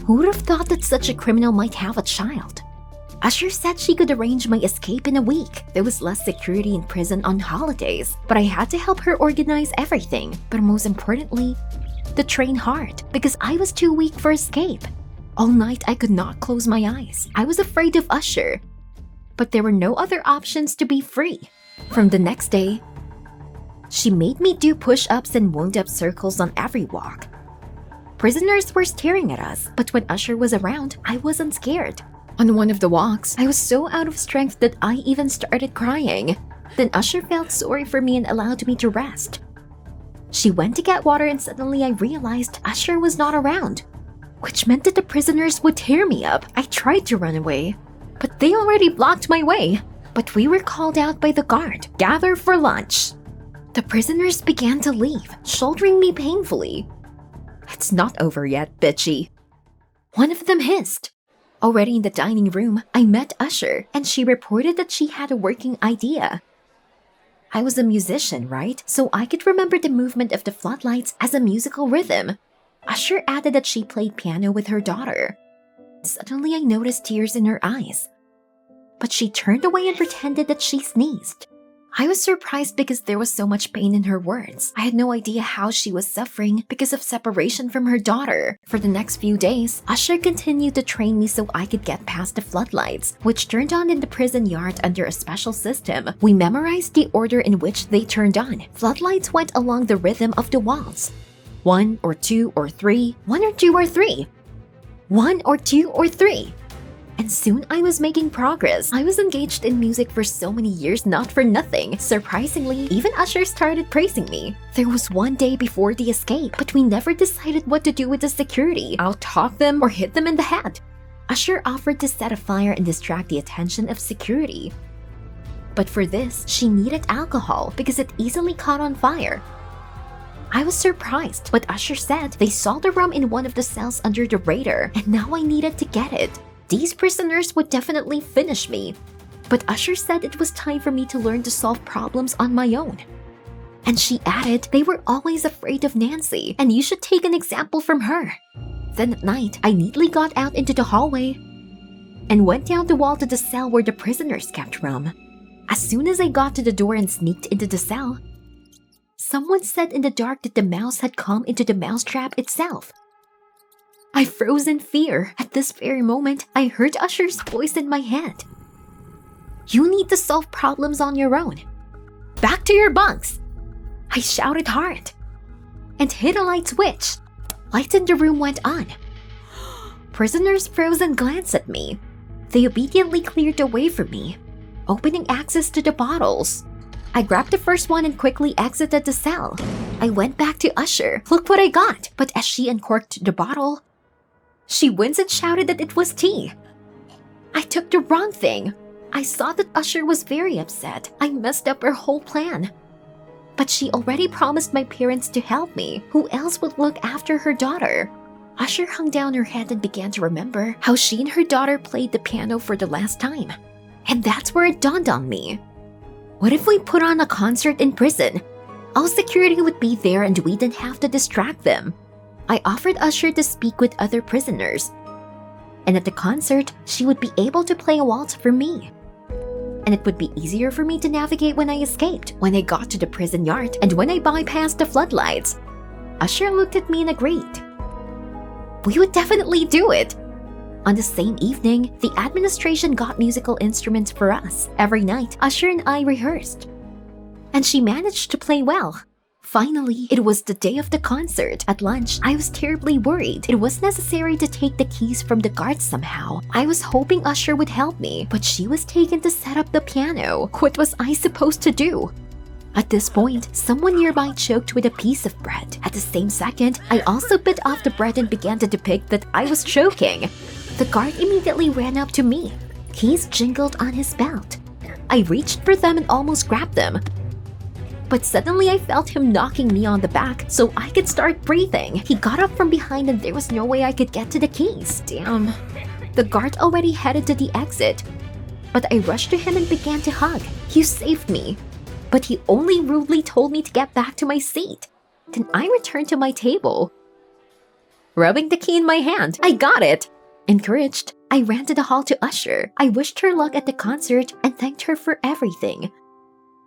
Who would have thought that such a criminal might have a child? Usher said she could arrange my escape in a week. There was less security in prison on holidays, but I had to help her organize everything. But most importantly, to train hard, because I was too weak for escape. All night I could not close my eyes. I was afraid of Usher. But there were no other options to be free. From the next day, she made me do push-ups and wound-up circles on every walk. Prisoners were staring at us, but when Usher was around, I wasn't scared. On one of the walks, I was so out of strength that I even started crying. Then Usher felt sorry for me and allowed me to rest. She went to get water and suddenly I realized Usher was not around, which meant that the prisoners would tear me up. I tried to run away, but they already blocked my way. But we were called out by the guard. Gather for lunch. The prisoners began to leave, shouldering me painfully. It's not over yet, bitchy. One of them hissed. Already in the dining room, I met Usher, and she reported that she had a working idea. I was a musician, right? So I could remember the movement of the floodlights as a musical rhythm. Usher added that she played piano with her daughter. Suddenly I noticed tears in her eyes. But she turned away and pretended that she sneezed. I was surprised because there was so much pain in her words. I had no idea how she was suffering because of separation from her daughter. For the next few days, Usher continued to train me so I could get past the floodlights, which turned on in the prison yard under a special system. We memorized the order in which they turned on. Floodlights went along the rhythm of the waltz. 1 or 2 or 3, 1 or 2 or 3. 1 or 2 or 3. And soon I was making progress. I was engaged in music for so many years, not for nothing. Surprisingly, even Usher started praising me. There was one day before the escape, but we never decided what to do with the security. Out-talk them or hit them in the head. Usher offered to set a fire and distract the attention of security. But for this, she needed alcohol because it easily caught on fire. I was surprised, but Usher said they saw the rum in one of the cells under the radar, and now I needed to get it. These prisoners would definitely finish me, but Usher said it was time for me to learn to solve problems on my own. And she added they were always afraid of Nancy, and you should take an example from her. Then at night, I neatly got out into the hallway and went down the wall to the cell where the prisoners kept rum. As soon as I got to the door and sneaked into the cell, someone said in the dark that the mouse had come into the mousetrap itself. I froze in fear. At this very moment, I heard Usher's voice in my head. You need to solve problems on your own. Back to your bunks! I shouted hard and hit a light switch. Lights in the room went on. Prisoners froze and glanced at me. They obediently cleared the way for me, opening access to the bottles. I grabbed the first one and quickly exited the cell. I went back to Usher. Look what I got! But as she uncorked the bottle, she winced and shouted that it was tea. I took the wrong thing. I saw that Usher was very upset. I messed up her whole plan. But she already promised my parents to help me. Who else would look after her daughter? Usher hung down her head and began to remember how she and her daughter played the piano for the last time. And that's where it dawned on me. What if we put on a concert in prison? All security would be there and we didn't have to distract them. I offered Usher to speak with other prisoners. And at the concert, she would be able to play a waltz for me. And it would be easier for me to navigate when I escaped, when I got to the prison yard, and when I bypassed the floodlights. Usher looked at me and agreed. We would definitely do it. On the same evening, the administration got musical instruments for us. Every night, Usher and I rehearsed. And she managed to play well. Finally, it was the day of the concert. At lunch, I was terribly worried. It was necessary to take the keys from the guards somehow. I was hoping Usher would help me, but she was taken to set up the piano. What was I supposed to do? At this point, someone nearby choked with a piece of bread. At the same second, I also bit off the bread and began to depict that I was choking. The guard immediately ran up to me. Keys jingled on his belt. I reached for them and almost grabbed them. But suddenly I felt him knocking me on the back so I could start breathing. He got up from behind and there was no way I could get to the keys. Damn. The guard already headed to the exit. But I rushed to him and began to hug. "You saved me." But he only rudely told me to get back to my seat. Then I returned to my table. Rubbing the key in my hand, I got it! Encouraged, I ran to the hall to Usher. I wished her luck at the concert and thanked her for everything.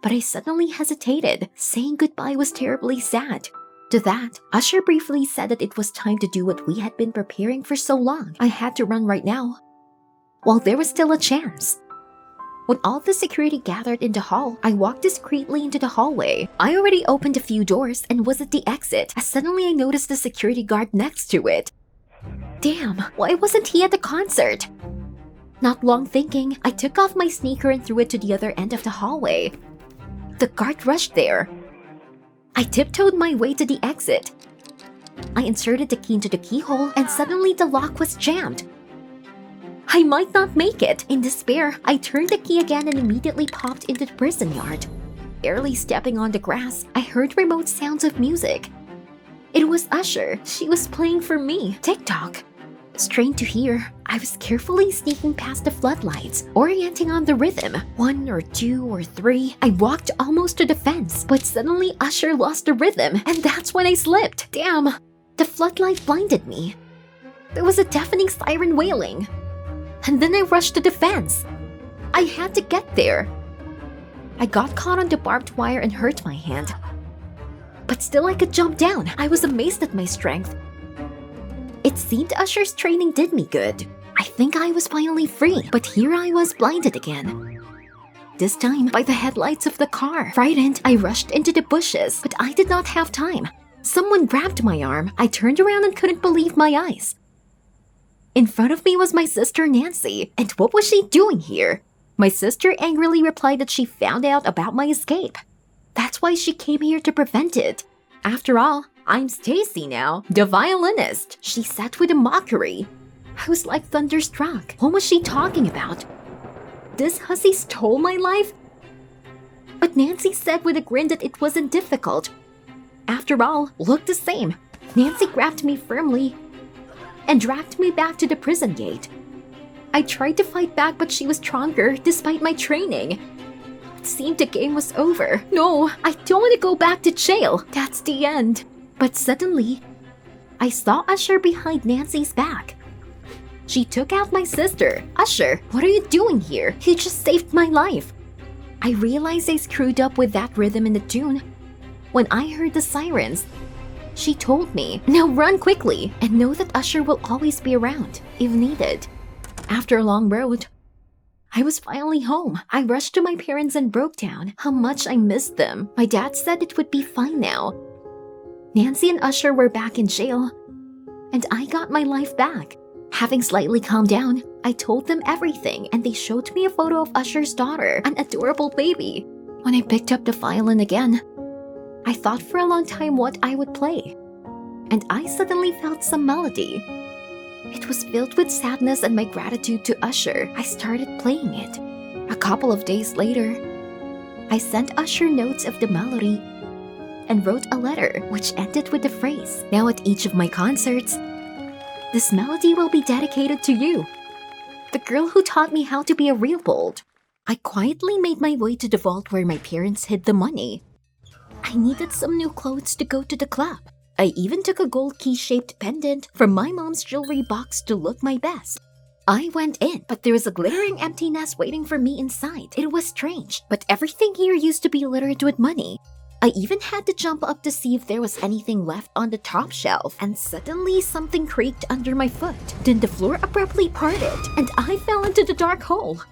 But I suddenly hesitated. Saying goodbye was terribly sad. To that, Usher briefly said that it was time to do what we had been preparing for so long. I had to run right now, while there was still a chance. When all the security gathered in the hall, I walked discreetly into the hallway. I already opened a few doors and was at the exit, as suddenly I noticed the security guard next to it. Damn, why wasn't he at the concert? Not long thinking, I took off my sneaker and threw it to the other end of the hallway. The guard rushed there. I tiptoed my way to the exit. I inserted the key into the keyhole and suddenly the lock was jammed. I might not make it. In despair, I turned the key again and immediately popped into the prison yard. Barely stepping on the grass, I heard remote sounds of music. It was Usher. She was playing for me. TikTok. Strained to hear, I was carefully sneaking past the floodlights, orienting on the rhythm. 1 or 2 or 3. I walked almost to the fence, but suddenly Usher lost the rhythm, and that's when I slipped. Damn, the floodlight blinded me. There was a deafening siren wailing. And then I rushed to the fence. I had to get there. I got caught on the barbed wire and hurt my hand. But still I could jump down. I was amazed at my strength. It seemed Usher's training did me good. I think I was finally free, but here I was blinded again. This time by the headlights of the car. Frightened, I rushed into the bushes, but I did not have time. Someone grabbed my arm. I turned around and couldn't believe my eyes. In front of me was my sister Nancy, and what was she doing here? My sister angrily replied that she found out about my escape. That's why she came here to prevent it. After all, I'm Stacy now, the violinist, she said with a mockery. I was like thunderstruck. What was she talking about? This hussy stole my life? But Nancy said with a grin that it wasn't difficult. After all, looked the same. Nancy grabbed me firmly and dragged me back to the prison gate. I tried to fight back, but she was stronger despite my training. It seemed the game was over. No, I don't want to go back to jail. That's the end. But suddenly, I saw Usher behind Nancy's back. She took out my sister. Usher, what are you doing here? You just saved my life. I realized I screwed up with that rhythm in the tune. When I heard the sirens, she told me, now run quickly and know that Usher will always be around if needed. After a long road, I was finally home. I rushed to my parents and broke down how much I missed them. My dad said it would be fine now. Nancy and Usher were back in jail, and I got my life back. Having slightly calmed down, I told them everything, and they showed me a photo of Usher's daughter, an adorable baby. When I picked up the violin again, I thought for a long time what I would play, and I suddenly felt some melody. It was filled with sadness and my gratitude to Usher. I started playing it. A couple of days later, I sent Usher notes of the melody and wrote a letter which ended with the phrase, now at each of my concerts, this melody will be dedicated to you, the girl who taught me how to be a real bold. I quietly made my way to the vault where my parents hid the money. I needed some new clothes to go to the club. I even took a gold key-shaped pendant from my mom's jewelry box to look my best. I went in, but there was a glittering emptiness waiting for me inside. It was strange, but everything here used to be littered with money. I even had to jump up to see if there was anything left on the top shelf, and suddenly something creaked under my foot. Then the floor abruptly parted, and I fell into the dark hole.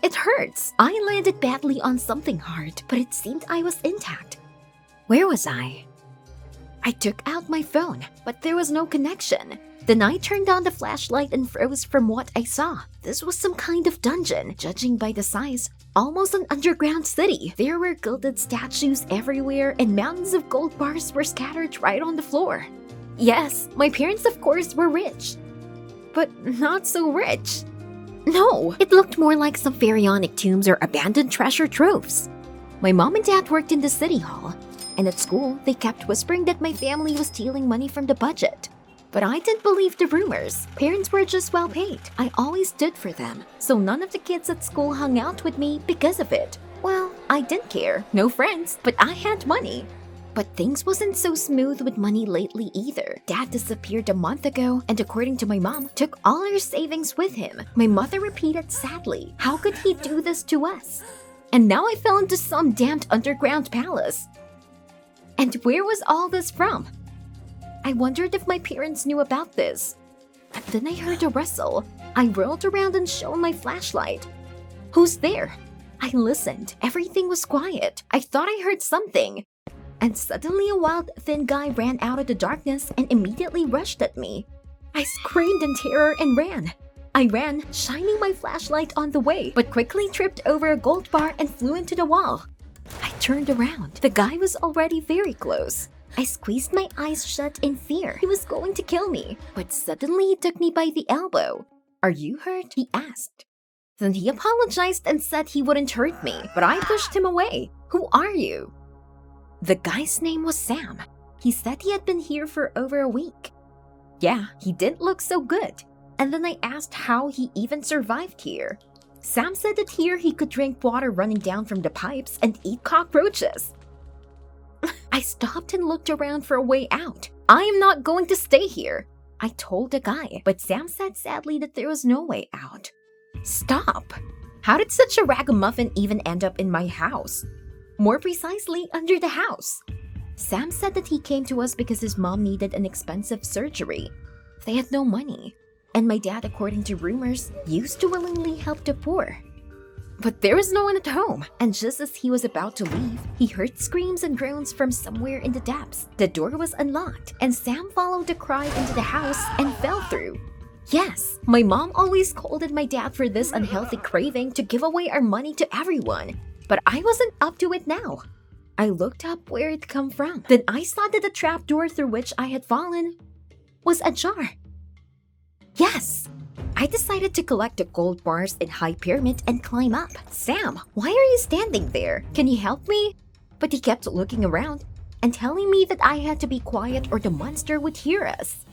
It hurts. I landed badly on something hard, but it seemed I was intact. Where was I? I took out my phone, but there was no connection. Then I turned on the flashlight and froze from what I saw. This was some kind of dungeon, judging by the size. Almost an underground city. There were gilded statues everywhere and mountains of gold bars were scattered right on the floor. Yes, my parents of course were rich. But not so rich. No, it looked more like some pharaonic tombs or abandoned treasure troves. My mom and dad worked in the city hall, and at school they kept whispering that my family was stealing money from the budget. But I didn't believe the rumors. Parents were just well paid. I always stood for them, so none of the kids at school hung out with me because of it. Well, I didn't care. No friends, but I had money. But things wasn't so smooth with money lately either. Dad disappeared a month ago, and according to my mom, took all her savings with him. My mother repeated sadly, how could he do this to us? And now I fell into some damned underground palace. And where was all this from? I wondered if my parents knew about this. But then I heard a rustle. I whirled around and shone my flashlight. Who's there? I listened. Everything was quiet. I thought I heard something. And suddenly a wild, thin guy ran out of the darkness and immediately rushed at me. I screamed in terror and ran. I ran, shining my flashlight on the way, but quickly tripped over a gold bar and flew into the wall. I turned around. The guy was already very close. I squeezed my eyes shut in fear. He was going to kill me. But suddenly he took me by the elbow. Are you hurt? He asked. Then he apologized and said he wouldn't hurt me, but I pushed him away. Who are you? The guy's name was Sam. He said he had been here for over a week. Yeah, he didn't look so good. And then I asked how he even survived here. Sam said that here he could drink water running down from the pipes and eat cockroaches. I stopped and looked around for a way out. I am not going to stay here, I told the guy, but Sam said sadly that there was no way out. Stop! How did such a ragamuffin even end up in my house? More precisely, under the house. Sam said that he came to us because his mom needed an expensive surgery. They had no money, and my dad, according to rumors, used to willingly help the poor. But there was no one at home, and just as he was about to leave, he heard screams and groans from somewhere in the depths. The door was unlocked, and Sam followed the cry into the house and fell through. Yes, my mom always scolded my dad for this unhealthy craving to give away our money to everyone, but I wasn't up to it now. I looked up where it come from. Then I saw that the trapdoor through which I had fallen was ajar. Yes! I decided to collect the gold bars in High Pyramid and climb up. Sam, why are you standing there? Can you help me? But he kept looking around and telling me that I had to be quiet or the monster would hear us.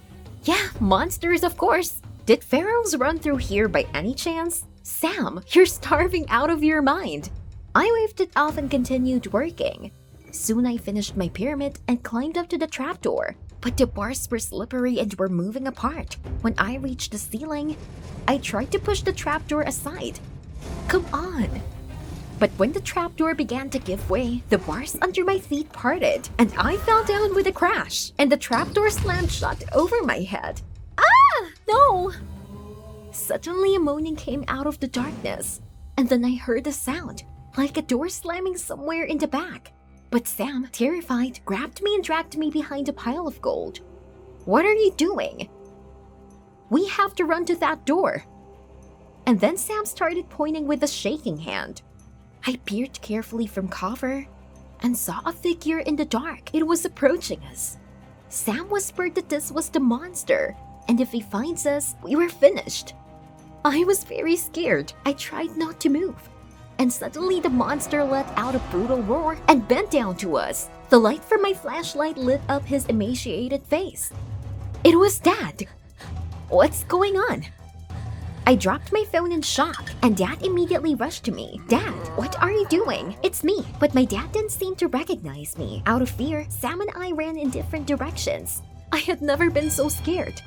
Yeah, monsters of course. Did pharaohs run through here by any chance? Sam, you're starving out of your mind. I waved it off and continued working. Soon I finished my pyramid and climbed up to the trapdoor. But the bars were slippery and were moving apart. When I reached the ceiling, I tried to push the trapdoor aside. Come on! But when the trapdoor began to give way, the bars under my feet parted, and I fell down with a crash, and the trapdoor slammed shut over my head. Ah! No! Suddenly a moaning came out of the darkness, and then I heard a sound, like a door slamming somewhere in the back. But Sam, terrified, grabbed me and dragged me behind a pile of gold. What are you doing? We have to run to that door. And then Sam started pointing with a shaking hand. I peered carefully from cover and saw a figure in the dark. It was approaching us. Sam whispered that this was the monster, and if he finds us, we were finished. I was very scared. I tried not to move. And suddenly the monster let out a brutal roar and bent down to us. The light from my flashlight lit up his emaciated face. It was Dad. What's going on? I dropped my phone in shock, and Dad immediately rushed to me. Dad, what are you doing? It's me. But my dad didn't seem to recognize me. Out of fear, Sam and I ran in different directions. I had never been so scared.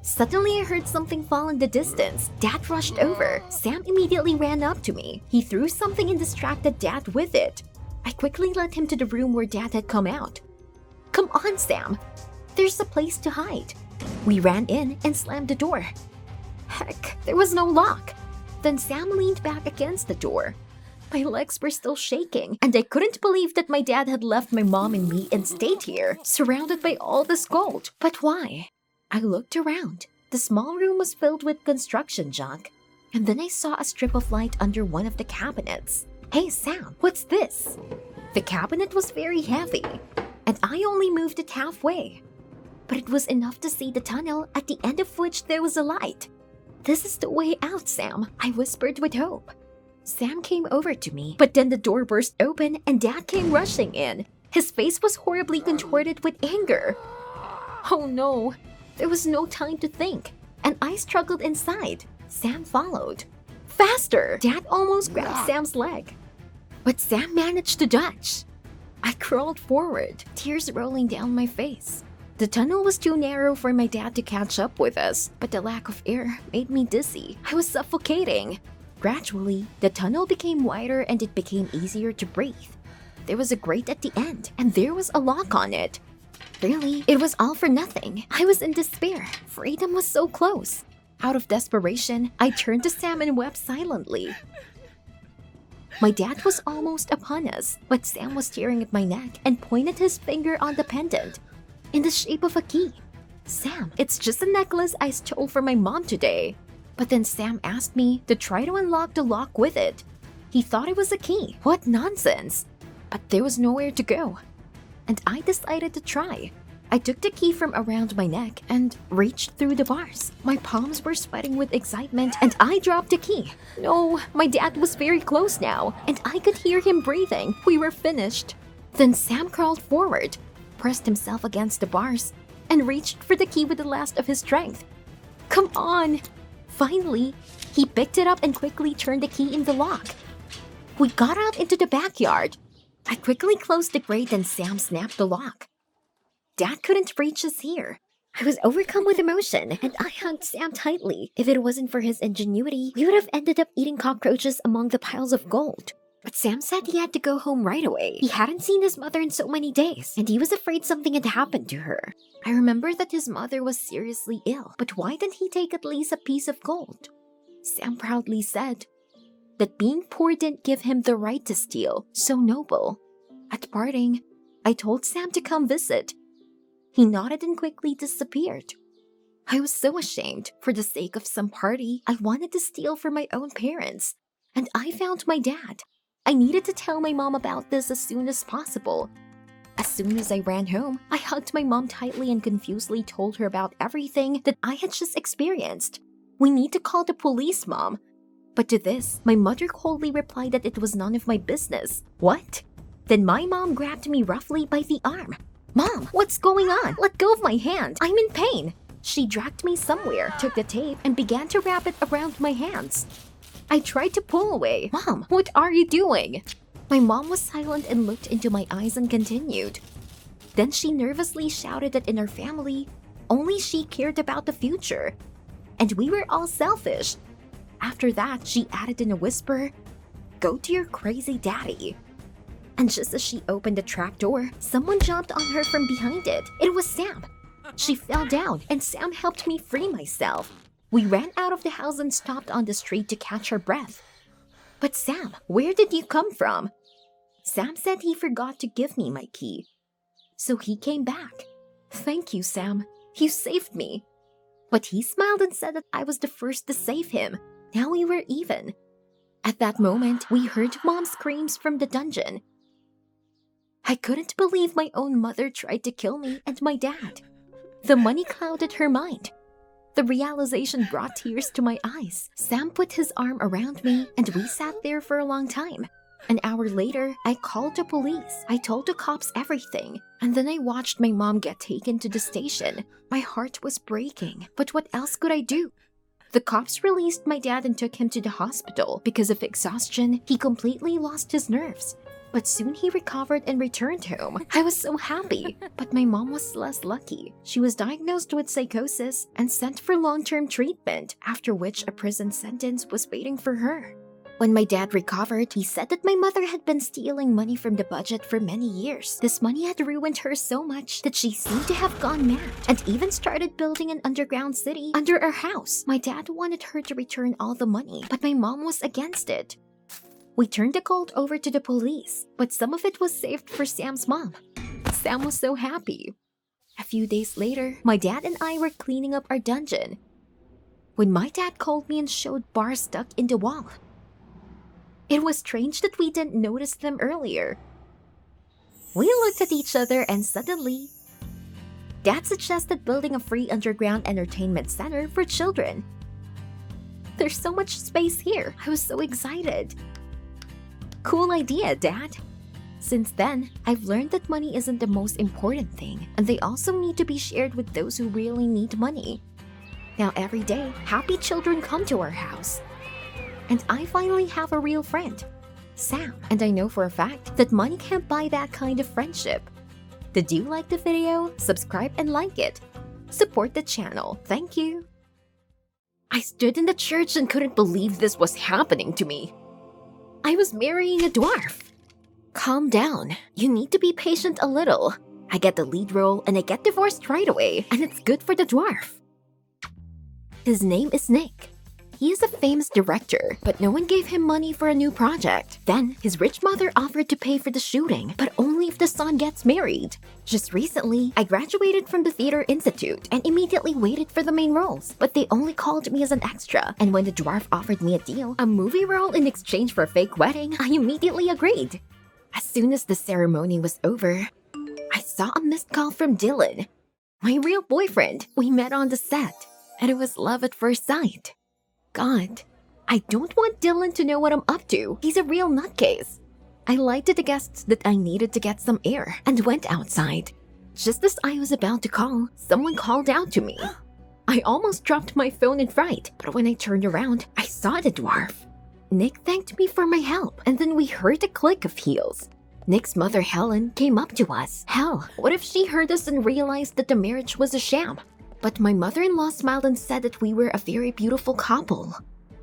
Suddenly, I heard something fall in the distance. Dad rushed over. Sam immediately ran up to me. He threw something and distracted Dad with it. I quickly led him to the room where Dad had come out. Come on, Sam. There's a place to hide. We ran in and slammed the door. Heck, there was no lock. Then Sam leaned back against the door. My legs were still shaking, and I couldn't believe that my dad had left my mom and me and stayed here, surrounded by all this gold. But why? I looked around. The small room was filled with construction junk. And then I saw a strip of light under one of the cabinets. Hey Sam, what's this? The cabinet was very heavy, and I only moved it halfway. But it was enough to see the tunnel at the end of which there was a light. This is the way out, Sam, I whispered with hope. Sam came over to me, but then the door burst open and Dad came rushing in. His face was horribly contorted with anger. Oh no, there was no time to think, and I struggled inside. Sam followed. Faster! Dad almost grabbed Sam's leg, but Sam managed to dodge. I crawled forward, tears rolling down my face. The tunnel was too narrow for my dad to catch up with us, but the lack of air made me dizzy. I was suffocating. Gradually, the tunnel became wider and it became easier to breathe. There was a grate at the end, and there was a lock on it. Really, it was all for nothing. I was in despair. Freedom was so close. Out of desperation, I turned to Sam and wept silently. My dad was almost upon us, but Sam was staring at my neck and pointed his finger on the pendant, in the shape of a key. Sam, it's just a necklace I stole from my mom today. But then Sam asked me to try to unlock the lock with it. He thought it was a key. What nonsense! But there was nowhere to go. And I decided to try. I took the key from around my neck and reached through the bars. My palms were sweating with excitement and I dropped the key. No, my dad was very close now and I could hear him breathing. We were finished. Then Sam crawled forward, pressed himself against the bars, and reached for the key with the last of his strength. Come on! Finally, he picked it up and quickly turned the key in the lock. We got out into the backyard. I quickly closed the grate and Sam snapped the lock. Dad couldn't reach us here. I was overcome with emotion and I hugged Sam tightly. If it wasn't for his ingenuity, we would have ended up eating cockroaches among the piles of gold. But Sam said he had to go home right away. He hadn't seen his mother in so many days, and he was afraid something had happened to her. I remember that his mother was seriously ill, but why didn't he take at least a piece of gold? Sam proudly said that being poor didn't give him the right to steal, so noble. At parting, I told Sam to come visit. He nodded and quickly disappeared. I was so ashamed. For the sake of some party, I wanted to steal from my own parents, and I found my dad. I needed to tell my mom about this as soon as possible. As soon as I ran home, I hugged my mom tightly and confusedly told her about everything that I had just experienced. We need to call the police, Mom. But to this, my mother coldly replied that it was none of my business. What? Then my mom grabbed me roughly by the arm. Mom, what's going on? Let go of my hand. I'm in pain. She dragged me somewhere, took the tape, and began to wrap it around my hands. I tried to pull away. Mom, what are you doing? My mom was silent and looked into my eyes and continued. Then she nervously shouted that in our family, only she cared about the future, and we were all selfish. After that, she added in a whisper, "Go to your crazy daddy." And just as she opened the trapdoor, someone jumped on her from behind it. It was Sam. She fell down, and Sam helped me free myself. We ran out of the house and stopped on the street to catch our breath. But Sam, where did you come from? Sam said he forgot to give me my key. So he came back. Thank you, Sam. You saved me. But he smiled and said that I was the first to save him. Now we were even. At that moment, we heard Mom's screams from the dungeon. I couldn't believe my own mother tried to kill me and my dad. The money clouded her mind. The realization brought tears to my eyes. Sam put his arm around me and we sat there for a long time. An hour later, I called the police. I told the cops everything. And then I watched my mom get taken to the station. My heart was breaking. But what else could I do? The cops released my dad and took him to the hospital. Because of exhaustion, he completely lost his nerves. But soon he recovered and returned home. I was so happy. But my mom was less lucky. She was diagnosed with psychosis and sent for long-term treatment, after which a prison sentence was waiting for her. When my dad recovered, he said that my mother had been stealing money from the budget for many years. This money had ruined her so much that she seemed to have gone mad and even started building an underground city under our house. My dad wanted her to return all the money, but my mom was against it. We turned the gold over to the police, but some of it was saved for Sam's mom. Sam was so happy. A few days later, my dad and I were cleaning up our dungeon when my dad called me and showed bars stuck in the wall. It was strange that we didn't notice them earlier. We looked at each other and suddenly, Dad suggested building a free underground entertainment center for children. There's so much space here. I was so excited. Cool idea, Dad. Since then, I've learned that money isn't the most important thing, and they also need to be shared with those who really need money. Now every day, happy children come to our house. And I finally have a real friend, Sam. And I know for a fact that money can't buy that kind of friendship. Did you like the video? Subscribe and like it. Support the channel. Thank you. I stood in the church and couldn't believe this was happening to me. I was marrying a dwarf. Calm down. You need to be patient a little. I get the lead role and I get divorced right away, and it's good for the dwarf. His name is Nick. He is a famous director, but no one gave him money for a new project. Then, his rich mother offered to pay for the shooting, but only if the son gets married. Just recently, I graduated from the Theater Institute and immediately waited for the main roles, but they only called me as an extra. And when the dwarf offered me a deal, a movie role in exchange for a fake wedding, I immediately agreed. As soon as the ceremony was over, I saw a missed call from Dylan, my real boyfriend. We met on the set, and it was love at first sight. God, I don't want Dylan to know what I'm up to. He's a real nutcase. I lied to the guests that I needed to get some air and went outside. Just as I was about to call, someone called out to me. I almost dropped my phone in fright, but when I turned around, I saw the dwarf. Nick thanked me for my help, and then we heard a click of heels. Nick's mother, Helen, came up to us. Hell, what if she heard us and realized that the marriage was a sham? But my mother-in-law smiled and said that we were a very beautiful couple.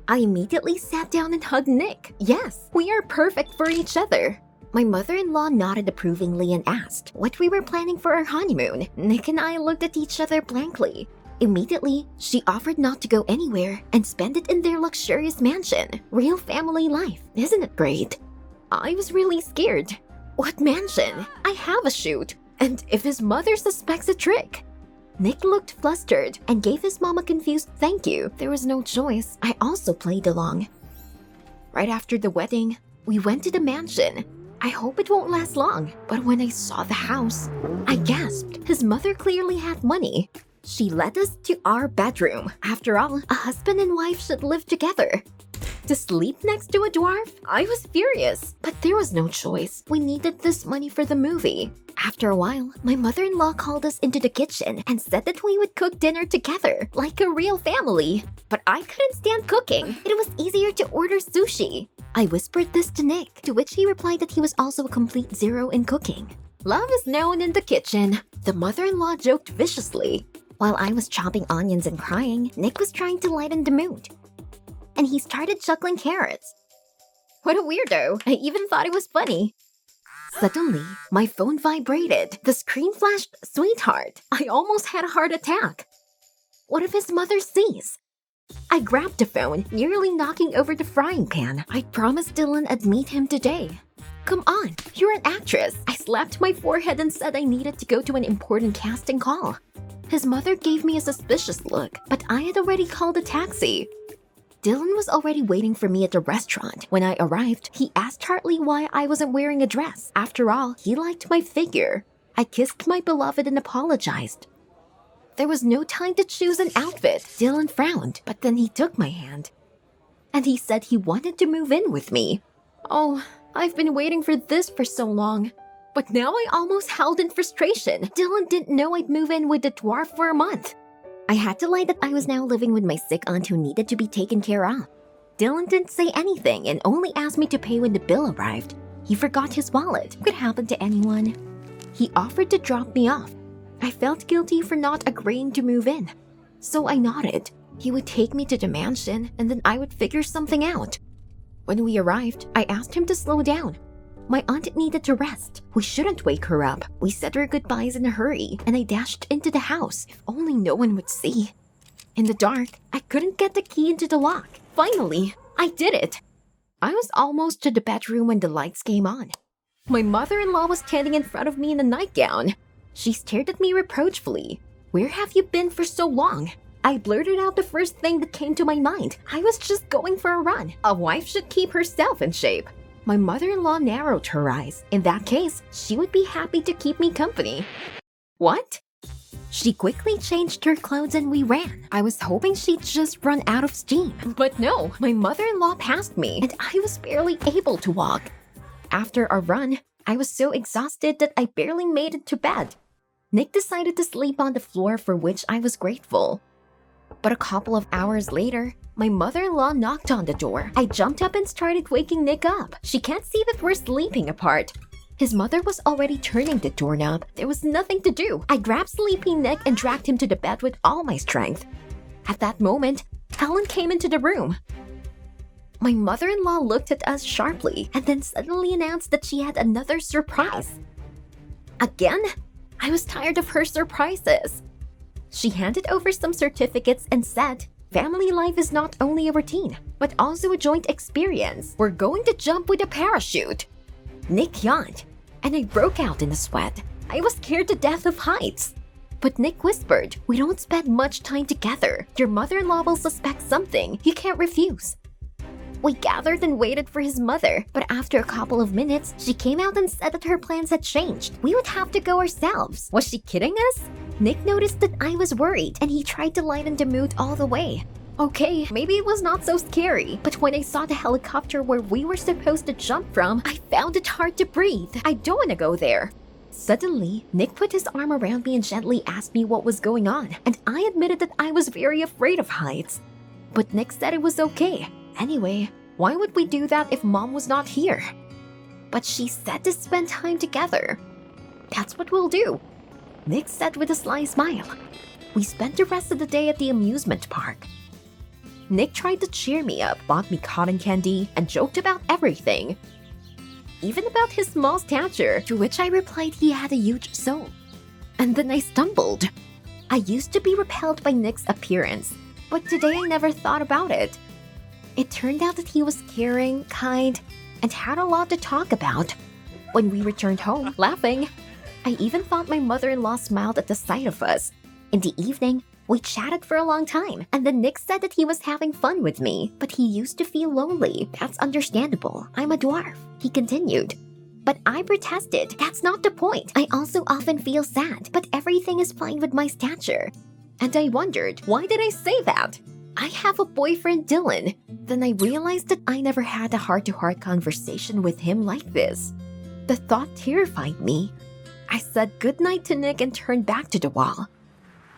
I immediately sat down and hugged Nick. Yes, we are perfect for each other. My mother-in-law nodded approvingly and asked what we were planning for our honeymoon. Nick and I looked at each other blankly. Immediately, she offered not to go anywhere and spend it in their luxurious mansion. Real family life, isn't it great? I was really scared. What mansion? I have a shoot. And if his mother suspects a trick? Nick looked flustered and gave his mom a confused thank you. There was no choice. I also played along. Right after the wedding, we went to the mansion. I hope it won't last long, but when I saw the house, I gasped. His mother clearly had money. She led us to our bedroom. After all, a husband and wife should live together. To sleep next to a dwarf? I was furious, but there was no choice. We needed this money for the movie. After a while, my mother-in-law called us into the kitchen and said that we would cook dinner together, like a real family. But I couldn't stand cooking. It was easier to order sushi. I whispered this to Nick, to which he replied that he was also a complete zero in cooking. Love is known in the kitchen. The mother-in-law joked viciously. While I was chopping onions and crying, Nick was trying to lighten the mood. And he started chuckling carrots. What a weirdo. I even thought it was funny. Suddenly, my phone vibrated. The screen flashed, "Sweetheart." I almost had a heart attack. What if his mother sees? I grabbed the phone, nearly knocking over the frying pan. I promised Dylan I'd meet him today. Come on, you're an actress. I slapped my forehead and said I needed to go to an important casting call. His mother gave me a suspicious look, but I had already called a taxi. Dylan was already waiting for me at the restaurant. When I arrived, he asked Hartley why I wasn't wearing a dress. After all, he liked my figure. I kissed my beloved and apologized. There was no time to choose an outfit. Dylan frowned, but then he took my hand. And he said he wanted to move in with me. Oh, I've been waiting for this for so long. But now I almost howled in frustration. Dylan didn't know I'd move in with the dwarf for a month. I had to lie that I was now living with my sick aunt who needed to be taken care of. Dylan didn't say anything and only asked me to pay when the bill arrived. He forgot his wallet. Could happen to anyone. He offered to drop me off. I felt guilty for not agreeing to move in. So I nodded. He would take me to the mansion and then I would figure something out. When we arrived, I asked him to slow down. My aunt needed to rest. We shouldn't wake her up. We said our goodbyes in a hurry, and I dashed into the house. If only no one would see. In the dark, I couldn't get the key into the lock. Finally, I did it. I was almost to the bedroom when the lights came on. My mother-in-law was standing in front of me in a nightgown. She stared at me reproachfully. "Where have you been for so long?" I blurted out the first thing that came to my mind. "I was just going for a run. A wife should keep herself in shape." My mother-in-law narrowed her eyes. In that case, she would be happy to keep me company. "What?" She quickly changed her clothes and we ran. I was hoping she'd just run out of steam. But no, my mother-in-law passed me and I was barely able to walk. After our run, I was so exhausted that I barely made it to bed. Nick decided to sleep on the floor, for which I was grateful. But a couple of hours later, my mother-in-law knocked on the door. I jumped up and started waking Nick up. She can't see that we're sleeping apart. His mother was already turning the doorknob. There was nothing to do. I grabbed sleepy Nick and dragged him to the bed with all my strength. At that moment, Helen came into the room. My mother-in-law looked at us sharply and then suddenly announced that she had another surprise. Again? I was tired of her surprises. She handed over some certificates and said, "Family life is not only a routine, but also a joint experience. We're going to jump with a parachute." Nick yawned, and I broke out in a sweat. I was scared to death of heights. But Nick whispered, "We don't spend much time together. Your mother-in-law will suspect something. You can't refuse." We gathered and waited for his mother, but after a couple of minutes, she came out and said that her plans had changed. We would have to go ourselves. Was she kidding us? Nick noticed that I was worried, and he tried to lighten the mood all the way. Okay, maybe it was not so scary, but when I saw the helicopter where we were supposed to jump from, I found it hard to breathe. I don't want to go there. Suddenly, Nick put his arm around me and gently asked me what was going on, and I admitted that I was very afraid of heights. But Nick said it was okay. Anyway, why would we do that if Mom was not here? But she said to spend time together. That's what we'll do, Nick said with a sly smile. We spent the rest of the day at the amusement park. Nick tried to cheer me up, bought me cotton candy, and joked about everything. Even about his small stature, to which I replied he had a huge soul. And then I stumbled. I used to be repelled by Nick's appearance, but today I never thought about it. It turned out that he was caring, kind, and had a lot to talk about. When we returned home, laughing, I even thought my mother-in-law smiled at the sight of us. In the evening, we chatted for a long time, and then Nick said that he was having fun with me, but he used to feel lonely. That's understandable. I'm a dwarf, he continued. But I protested. That's not the point. I also often feel sad, but everything is fine with my stature. And I wondered, why did I say that? I have a boyfriend, Dylan. Then I realized that I never had a heart-to-heart conversation with him like this. The thought terrified me. I said goodnight to Nick and turned back to the wall.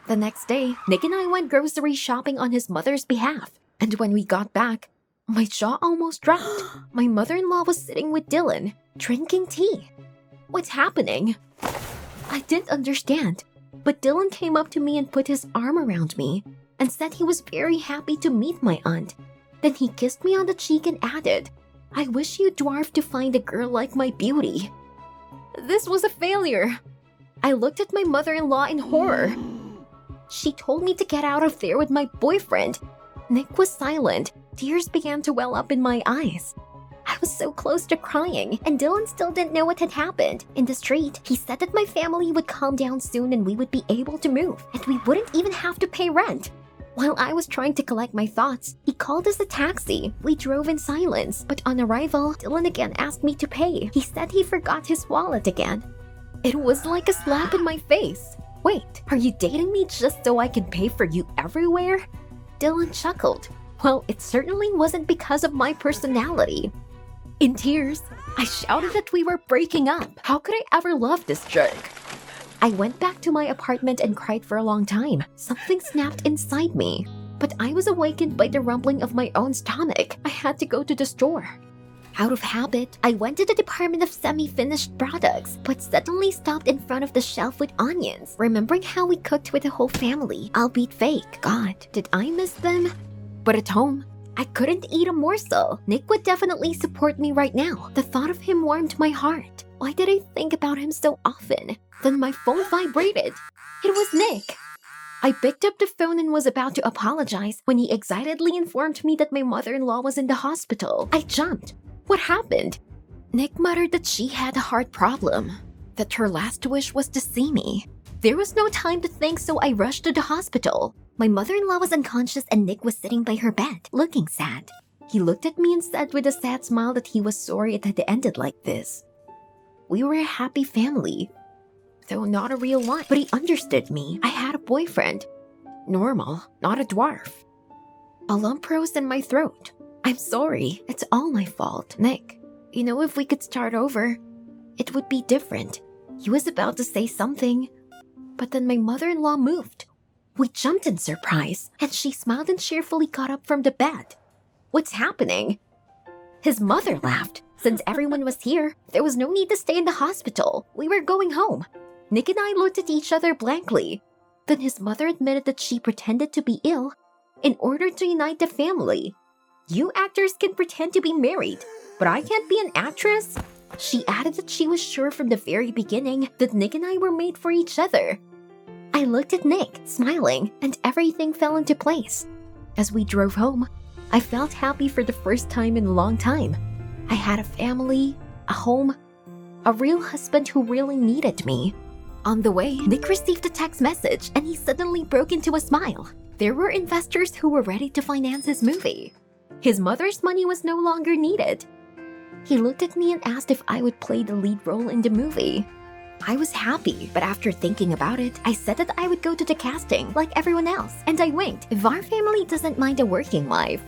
The next day, Nick and I went grocery shopping on his mother's behalf. And when we got back, my jaw almost dropped. My mother-in-law was sitting with Dylan, drinking tea. What's happening? I didn't understand, but Dylan came up to me and put his arm around me and said he was very happy to meet my aunt. Then he kissed me on the cheek and added, "I wish you dwarf to find a girl like my beauty." This was a failure. I looked at my mother-in-law in horror. She told me to get out of there with my boyfriend. Nick was silent. Tears began to well up in my eyes. I was so close to crying, and Dylan still didn't know what had happened. In the street, he said that my family would calm down soon and we would be able to move, and we wouldn't even have to pay rent. While I was trying to collect my thoughts, he called us a taxi. We drove in silence, but on arrival, Dylan again asked me to pay. He said he forgot his wallet again. It was like a slap in my face. Wait, are you dating me just so I can pay for you everywhere? Dylan chuckled. Well, it certainly wasn't because of my personality. In tears, I shouted that we were breaking up. How could I ever love this jerk? I went back to my apartment and cried for a long time. Something snapped inside me. But I was awakened by the rumbling of my own stomach. I had to go to the store. Out of habit, I went to the department of semi-finished products, but suddenly stopped in front of the shelf with onions, remembering how we cooked with the whole family, albeit fake. God, did I miss them? But at home, I couldn't eat a morsel. Nick would definitely support me right now. The thought of him warmed my heart. Why did I think about him so often? Then my phone vibrated. It was Nick. I picked up the phone and was about to apologize when he excitedly informed me that my mother-in-law was in the hospital. I jumped. What happened? Nick muttered that she had a heart problem. that her last wish was to see me. There was no time to think, so I rushed to the hospital. My mother-in-law was unconscious and Nick was sitting by her bed, looking sad. He looked at me and said with a sad smile that he was sorry it had ended like this. We were a happy family, though not a real one, but he understood me. I had a boyfriend. Normal, not a dwarf. A lump rose in my throat. I'm sorry, it's all my fault. Nick, if we could start over, it would be different. He was about to say something, but then my mother-in-law moved. We jumped in surprise, and she smiled and cheerfully got up from the bed. What's happening? His mother laughed. Since everyone was here, there was no need to stay in the hospital. We were going home. Nick and I looked at each other blankly. Then his mother admitted that she pretended to be ill in order to unite the family. You actors can pretend to be married, but I can't be an actress. She added that she was sure from the very beginning that Nick and I were made for each other. I looked at Nick, smiling, and everything fell into place. As we drove home, I felt happy for the first time in a long time. I had a family, a home, a real husband who really needed me. On the way, Nick received a text message and he suddenly broke into a smile. There were investors who were ready to finance his movie. His mother's money was no longer needed. He looked at me and asked if I would play the lead role in the movie. I was happy, but after thinking about it, I said that I would go to the casting like everyone else, and I winked. If our family doesn't mind a working wife.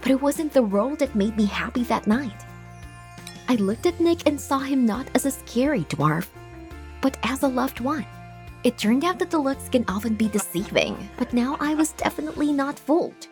But it wasn't the role that made me happy that night. I looked at Nick and saw him not as a scary dwarf, but as a loved one. It turned out that the looks can often be deceiving, but now I was definitely not fooled.